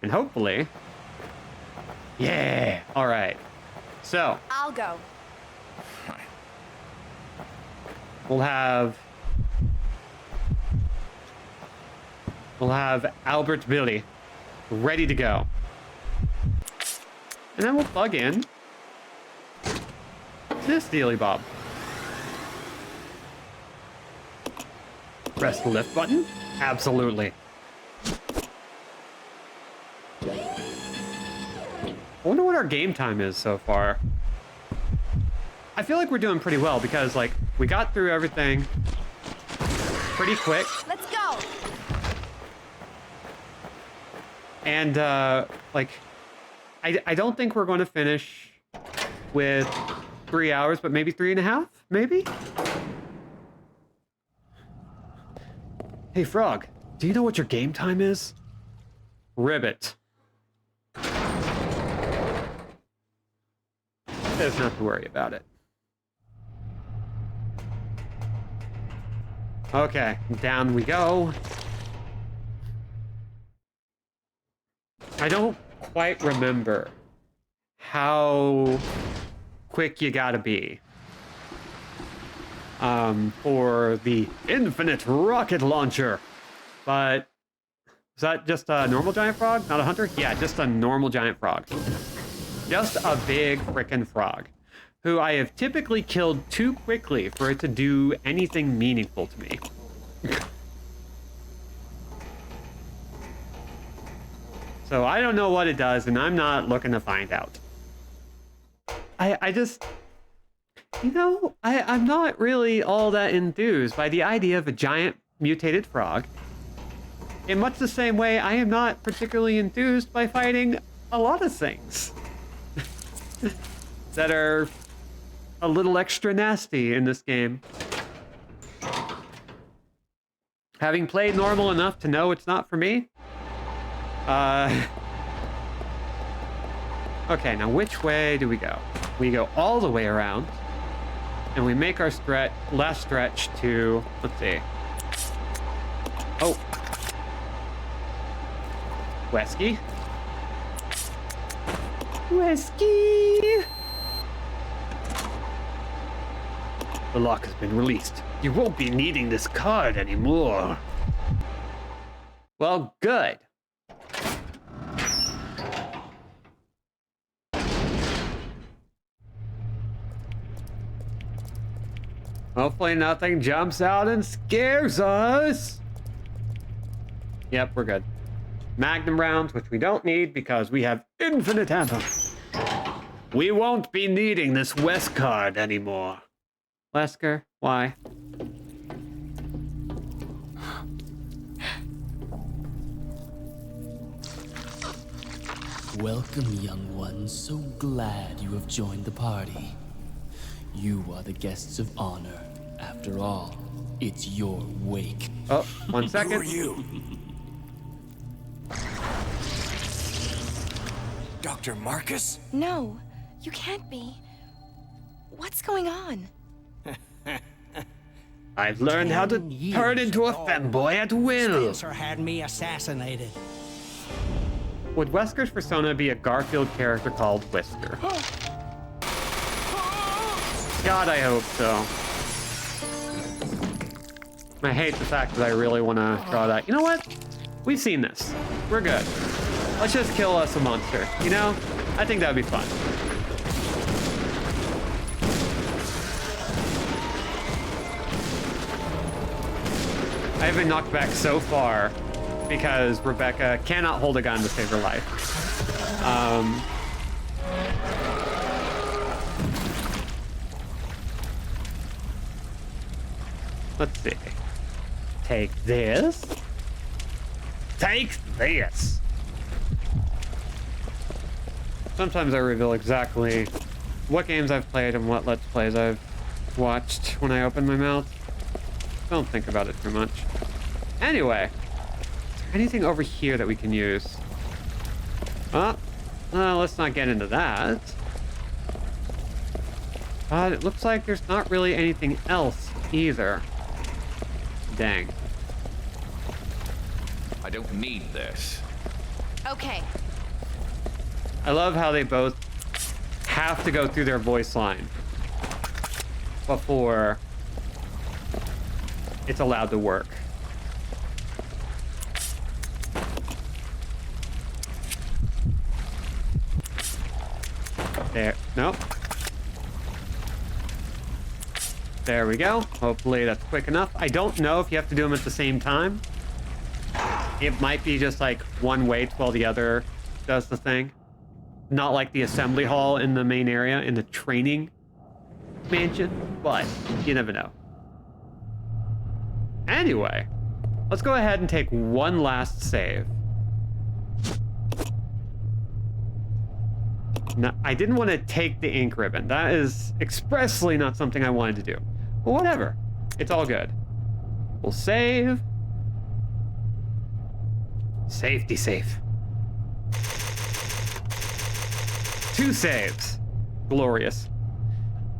And hopefully... Yeah! Alright. So, I'll go. we'll have Albert Billy ready to go. And then we'll plug in this dealy bob. Press the lift button? Absolutely. I wonder what our game time is so far. I feel like we're doing pretty well because, like, we got through everything pretty quick. Let's go. And, like, I don't think we're going to finish with 3 hours, but maybe 3.5? Maybe? Hey, Frog, do you know what your game time is? Ribbit. There's not to worry about it. Okay, down we go. I don't quite remember how quick you gotta be for the infinite rocket launcher. But is that just a normal giant frog, not a hunter? Yeah, just a normal giant frog. Just a big frickin' frog, who I have typically killed too quickly for it to do anything meaningful to me. So I don't know what it does, and I'm not looking to find out. I just, you know, I'm not really all that enthused by the idea of a giant mutated frog. In much the same way, I am not particularly enthused by fighting a lot of things that are a little extra nasty in this game. Having played normal enough to know it's not for me. Okay, now which way do we go? We go all the way around, and we make our last stretch to, let's see. Oh. Wesky. Wesky! The lock has been released. You won't be needing this card anymore. Well, good. Hopefully nothing jumps out and scares us. Yep, we're good. Magnum rounds, which we don't need because we have infinite ammo. We won't be needing this weskered anymore. Wesker, why? Welcome, young one. So glad you have joined the party. You are the guests of honor. After all, it's your wake. Oh, 1 second. Who are you? Dr. Marcus? No, you can't be. What's going on? I've learned how to turn into a femboy at will. Spencer had me assassinated. Would Wesker's persona be a Garfield character called Whisker? God, I hope so. I hate the fact that I really want to draw that. You know what? We've seen this. We're good. Let's just kill us a monster. You know? I think that would be fun. I've been knocked back so far because Rebecca cannot hold a gun to save her life. Let's see. Take this. Take this. Sometimes I reveal exactly what games I've played and what Let's Plays I've watched when I open my mouth. Don't think about it too much. Anyway, is there anything over here that we can use? Let's not get into that. But it looks like there's not really anything else either. Dang. I don't need this. Okay. I love how they both have to go through their voice line before it's allowed to work. There. Nope. There we go. Hopefully that's quick enough. I don't know if you have to do them at the same time. It might be just like one waits while the other does the thing. Not like the assembly hall in the main area in the training mansion, but you never know. Anyway, let's go ahead and take one last save. No, I didn't want to take the ink ribbon. That is expressly not something I wanted to do. But whatever. It's all good. We'll save. Safety safe. 2 saves. glorious.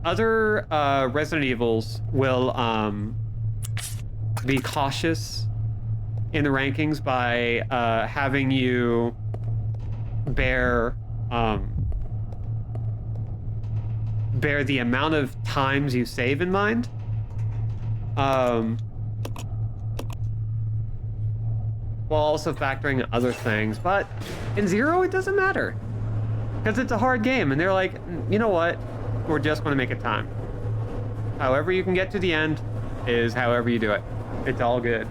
Other Resident Evils will be cautious in the rankings by having you bear the amount of times you save in mind. While also factoring other things, but in Zero it doesn't matter because it's a hard game, and they're like, you know what, we're just going to make it time. However you can get to the end is however you do it. It's all good.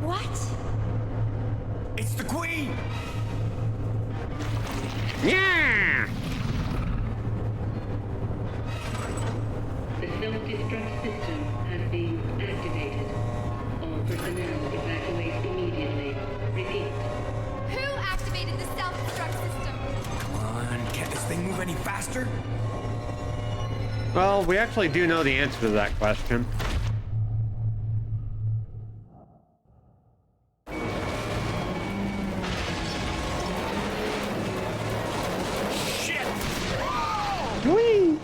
What? It's the Queen! Yeah. The self-destruct system has been activated. All personnel evacuate immediately. Repeat. Who activated the self-destruct system? Come on, can't this thing move any faster? Well, we actually do know the answer to that question. Shit! Whee!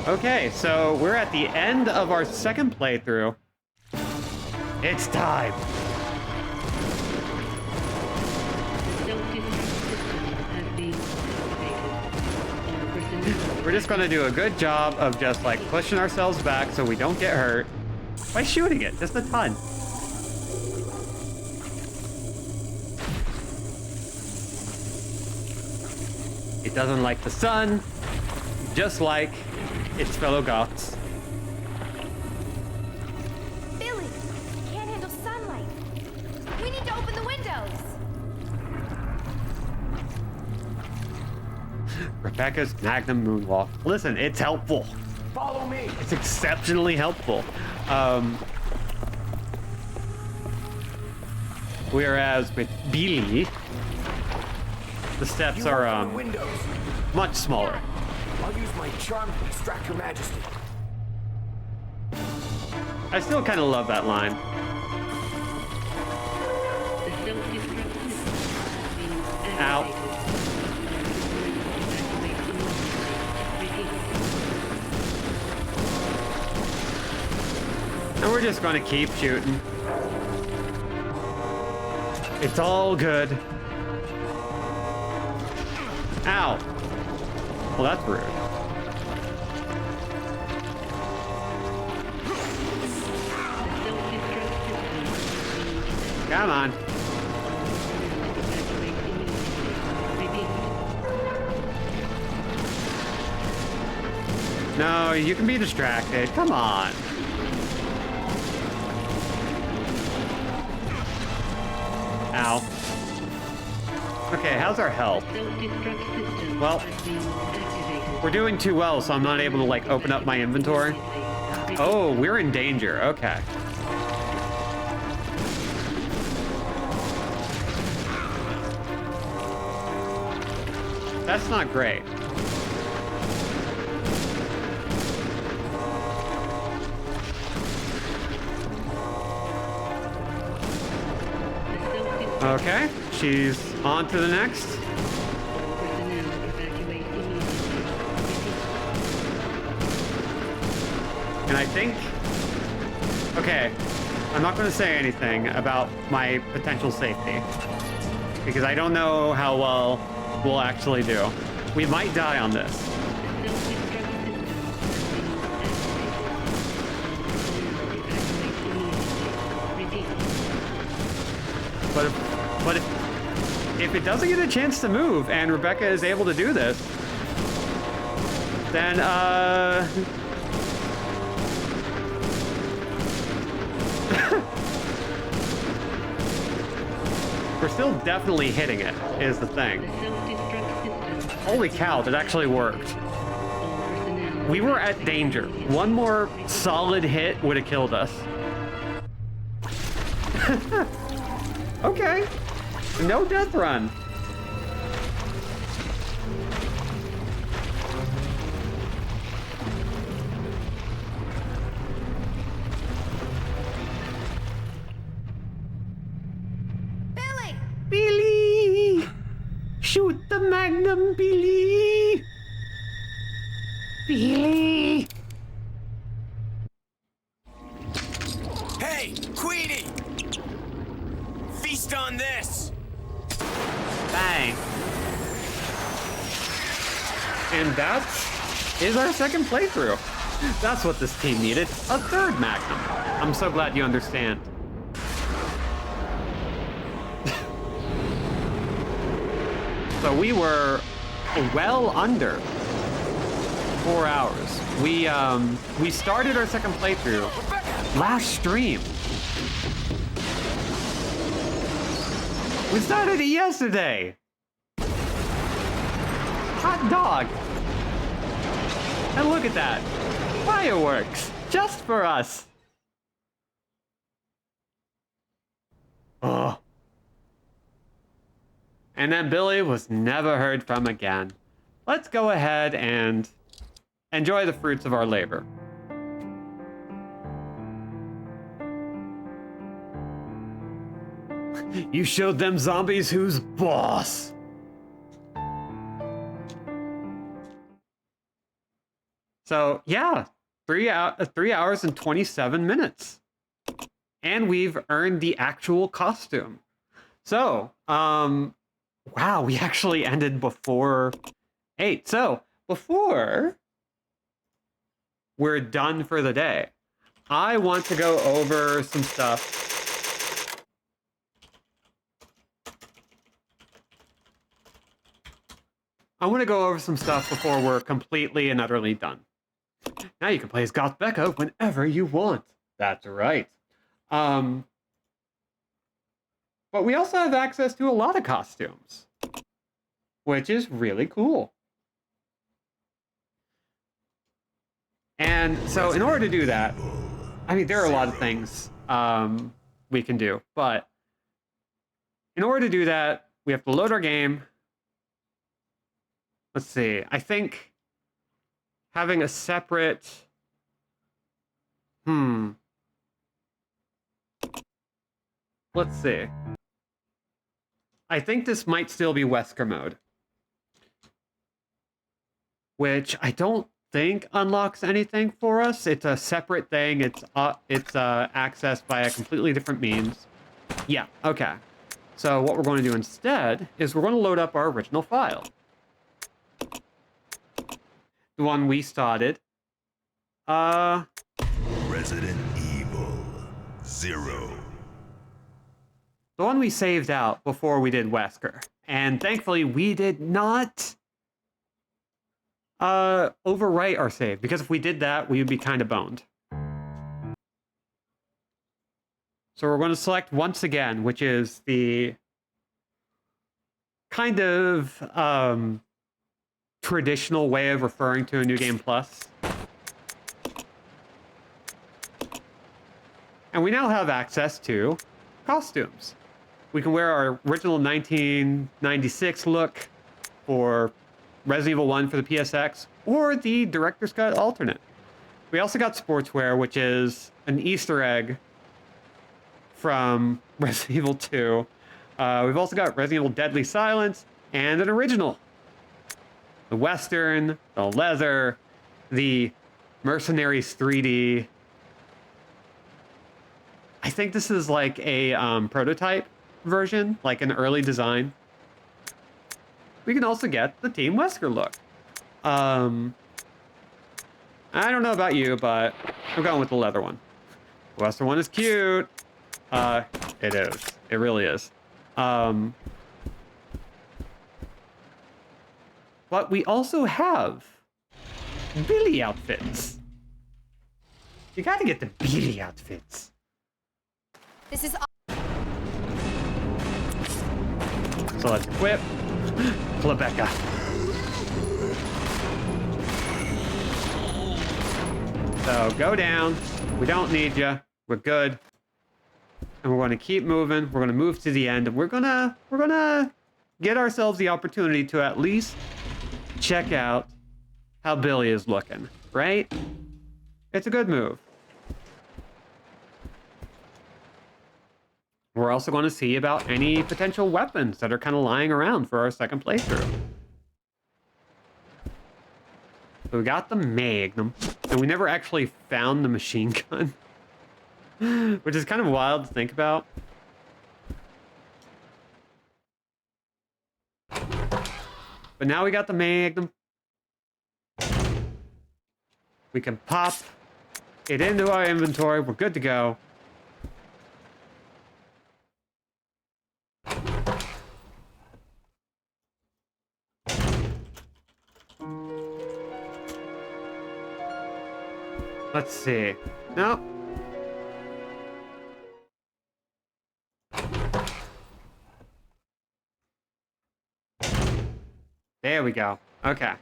Okay, so we're at the end of our second playthrough. It's time. The self-destruct system has been activated. All personnel. We're just gonna do a good job of just like pushing ourselves back so we don't get hurt by shooting it, just a ton. It doesn't like the sun, just like its fellow goths. Billy, it can't handle sunlight. We need to open the windows. Rebecca's Magnum Moonwalk. Listen, it's helpful. Follow me! It's exceptionally helpful. Whereas with Billy, the steps You are open the windows. much smaller. I'll use my charm to distract Her Majesty. I still kind of love that line. The self-destruct system has been Ow. activated. And we're just going to keep shooting. It's all good. Ow. Well, that's rude. Come on. No, you can be distracted. Come on. Ow. Okay, how's our health? Well, we're doing too well, so I'm not able to, like, open up my inventory. Oh, we're in danger. Okay. That's not great. Okay, she's on to the next. And I think... Okay, I'm not going to say anything about my potential safety. Because I don't know how well we'll actually do. We might die on this. But if it doesn't get a chance to move and Rebecca is able to do this, then we're still definitely hitting it, is the thing. Holy cow, that actually worked. We were at danger. One more solid hit would have killed us. Okay. No death run. Billy! Billy! Shoot the magnum, Billy! Billy! Hey, Queenie! Feast on this! Bang. And that is our second playthrough. That's what this team needed. A third magnum. I'm so glad you understand. So we were well under 4 hours. We started our second playthrough last stream. We started it yesterday. Hot dog. And look at that. Fireworks. Just for us. Oh. And then Billy was never heard from again. Let's go ahead and enjoy the fruits of our labor. You showed them zombies who's boss. So yeah, 3 hours and 27 minutes. And we've earned the actual costume. So, wow, we actually ended before 8. So, before we're done for the day, I want to go over some stuff. I want to go over some stuff before we're completely and utterly done. Now you can play as Goth Becca whenever you want. That's right. But we also have access to a lot of costumes, which is really cool. And so in order to do that, I mean, there are a lot of things we can do, but in order to do that, we have to load our game. Let's see, I think having a separate, let's see. I think this might still be wesker mode, which I don't think unlocks anything for us. It's a separate thing. It's accessed by a completely different means. Yeah, okay. So what we're going to do instead is we're going to load up our original file. The one we started. Resident Evil 0. The one we saved out before we did Wesker. And thankfully we did not overwrite our save, because if we did that, we would be kind of boned. So we're going to select once again, which is the kind of traditional way of referring to a New Game Plus. And we now have access to costumes. We can wear our original 1996 look for Resident Evil 1 for the PSX, or the Director's Cut alternate. We also got sportswear, which is an Easter egg from Resident Evil 2. We've also got Resident Evil Deadly Silence, and an original. The Western, the leather, the Mercenaries 3D. I think this is like a prototype version, like an early design. We can also get the Team Wesker look. I don't know about you, but I'm going with the leather one. The Western one is cute. It is. It really is. But we also have Billy outfits. You gotta get the Billy outfits. This is So let's equip Rebecca. So go down. We don't need you. We're good. And we're going to keep moving. We're going to move to the end, and we're gonna get ourselves the opportunity to at least check out how Billy is looking, right? It's a good move. We're also going to see about any potential weapons that are kind of lying around for our second playthrough. So we got the Magnum, and we never actually found the machine gun, which is kind of wild to think about. But now we got the Magnum. We can pop it into our inventory. We're good to go. Let's see. Nope. There we go. Okay.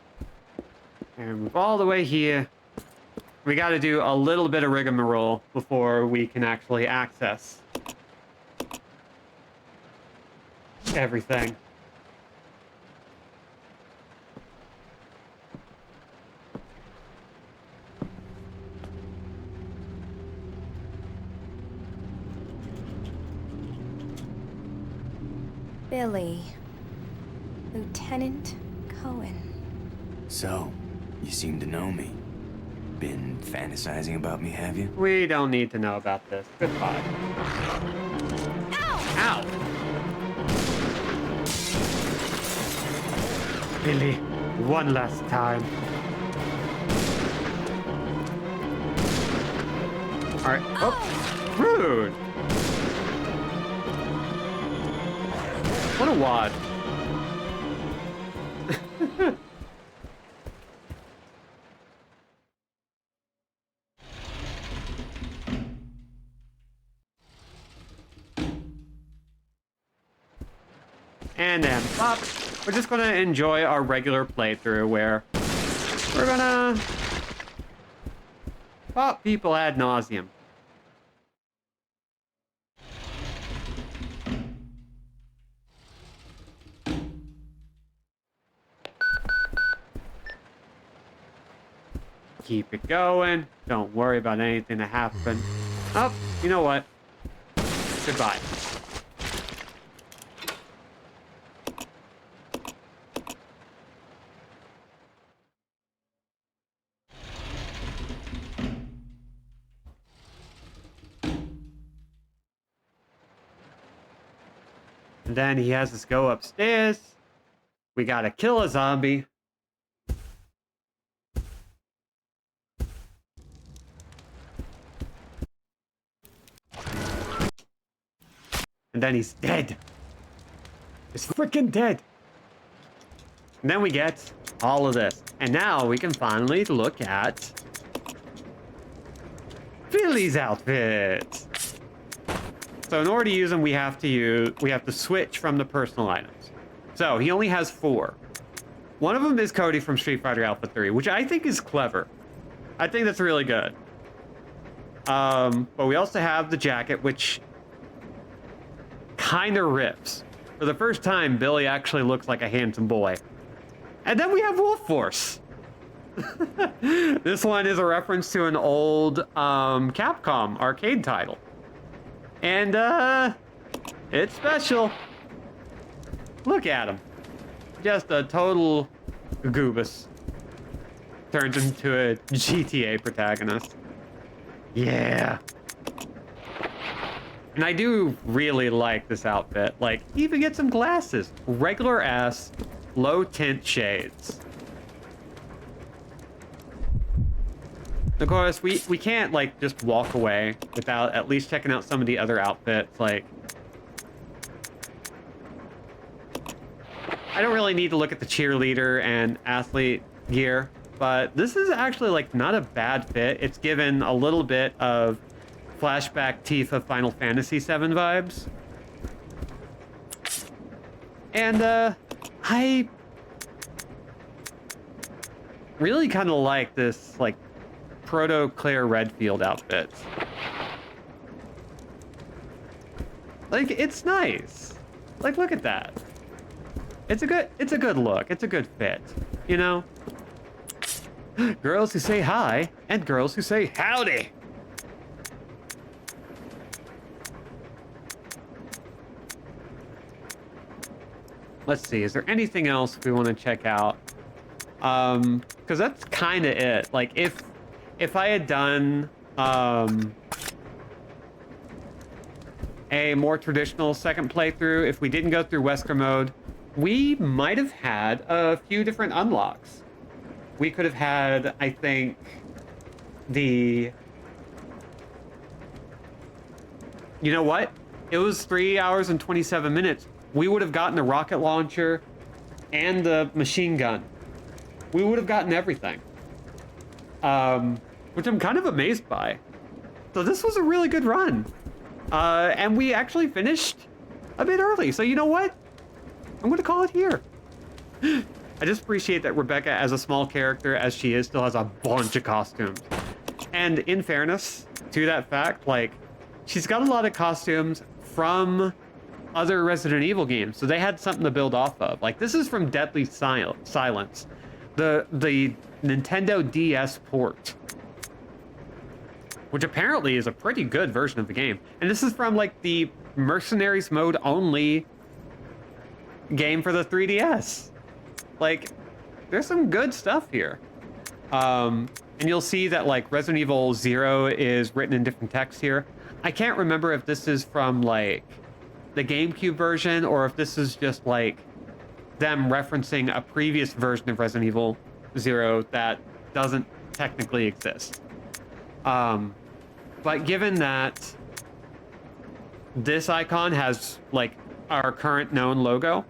And move all the way here. We got to do a little bit of rigmarole before we can actually access everything. Billy. Lieutenant Cohen. So, you seem to know me. Been fantasizing about me, have you? We don't need to know about this. Goodbye. Ow! Ow! Billy, one last time. Alright. Oh! Rude! What a wad. And then pop. We're just gonna enjoy our regular playthrough where we're gonna pop people ad nauseum. Keep it going. Don't worry about anything that happened. Oh, you know what? Goodbye. And then he has us go upstairs. We gotta kill a zombie. And then he's dead. He's freaking dead. And then we get all of this. And now we can finally look at Billy's outfit. So in order to use them, we have to switch from the personal items. So he only has 4. One of them is Cody from Street Fighter Alpha 3, which I think is clever. I think that's really good. But we also have the jacket, which kind of rips. For the first time, Billy actually looks like a handsome boy. And then we have Wolf Force. This one is a reference to an old Capcom arcade title. And it's special. Look at him. Just a total goobus. Turns into a GTA protagonist. Yeah. And I do really like this outfit. Like, he even gets some glasses. Regular ass, low tint shades. Of course, we can't, like, just walk away without at least checking out some of the other outfits. Like, I don't really need to look at the cheerleader and athlete gear, but this is actually, like, not a bad fit. It's given a little bit of flashback Tifa Final Fantasy VII vibes. And, I really kind of like this, like, proto Claire Redfield outfit. Like, it's nice. Like, look at that. It's a good look. It's a good fit, you know? Girls who say hi and girls who say howdy. Let's see, is there anything else we want to check out? Because that's kind of it. Like, if I had done a more traditional second playthrough, if we didn't go through Wesker mode, we might have had a few different unlocks. We could have had, I think, you know what? It was 3 hours and 27 minutes. We would have gotten the rocket launcher and the machine gun. We would have gotten everything. Which I'm kind of amazed by. So this was a really good run. And we actually finished a bit early. So you know what? I'm gonna call it here. I just appreciate that Rebecca, as a small character as she is, still has a bunch of costumes. And in fairness to that fact, like, she's got a lot of costumes from other Resident Evil games, so they had something to build off of. Like, this is from Deadly Silence, the Nintendo DS port, which apparently is a pretty good version of the game. And this is from, like, the Mercenaries mode only game for the 3DS. Like, there's some good stuff here. And you'll see that, like, Resident Evil 0 is written in different text here. I can't remember if this is from, like, the GameCube version, or if this is just, like, them referencing a previous version of Resident Evil 0 that doesn't technically exist. But given that this icon has, like, our current known logo,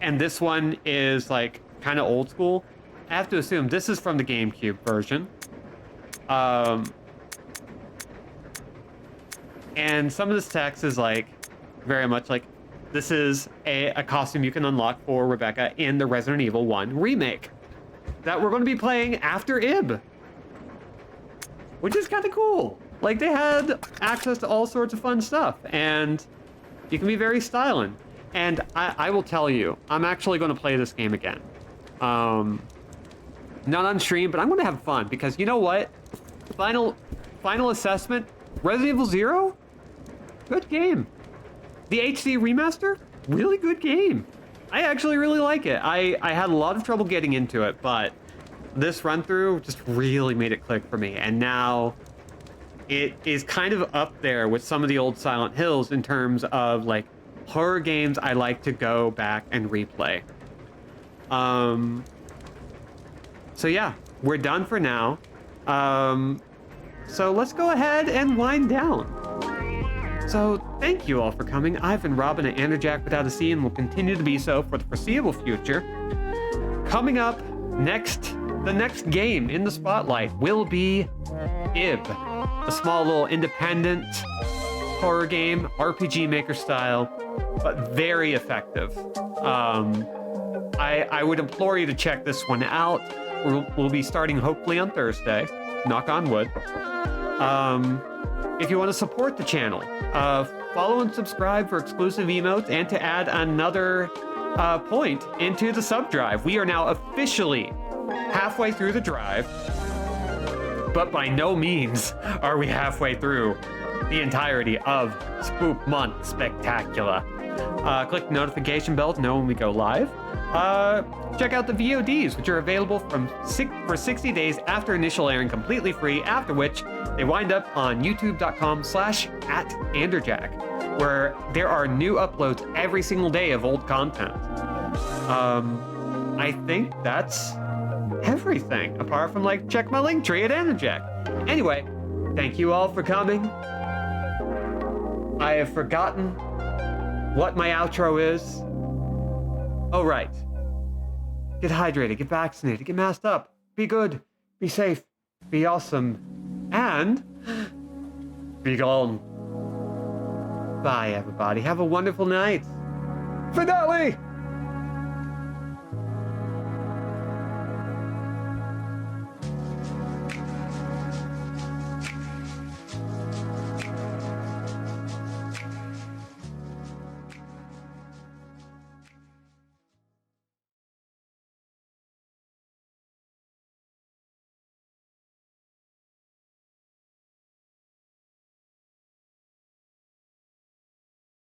and this one is, like, kind of old school, I have to assume this is from the GameCube version. And some of this text is, like, very much like, this is a costume you can unlock for Rebecca in the Resident Evil 1 remake that we're going to be playing after IB. Which is kind of cool. Like, they had access to all sorts of fun stuff, and you can be very styling. And I will tell you, I'm actually going to play this game again. Not on stream, but I'm going to have fun, because you know what? Final assessment, Resident Evil 0, good game. The HD remaster, really good game. I actually really like it. I had a lot of trouble getting into it, but this run through just really made it click for me. And now it is kind of up there with some of the old Silent Hills in terms of, like, horror games I like to go back and replay. So yeah, we're done for now. So let's go ahead and wind down. So thank you all for coming. I've been Robin at Anderjack Without a C, and will continue to be so for the foreseeable future. Coming up next, the next game in the spotlight will be IB, a small little independent horror game, RPG Maker style, but very effective. I would implore you to check this one out. We'll be starting hopefully on Thursday, knock on wood. If you want to support the channel, follow and subscribe for exclusive emotes and to add another point into the sub drive. We are now officially halfway through the drive, but by no means are we halfway through the entirety of Spook Month Spectacular. Click the notification bell to know when we go live. Check out the VODs, which are available for 60 days after initial airing, completely free, after which they wind up on youtube.com/@anderjack, where there are new uploads every single day of old content. I think that's everything, apart from, like, check my link tree at Anderjack. Anyway, thank you all for coming. I have forgotten what my outro is. Oh, right. Get hydrated, get vaccinated, get masked up. Be good, be safe, be awesome, and be gone. Bye, everybody. Have a wonderful night. Finale!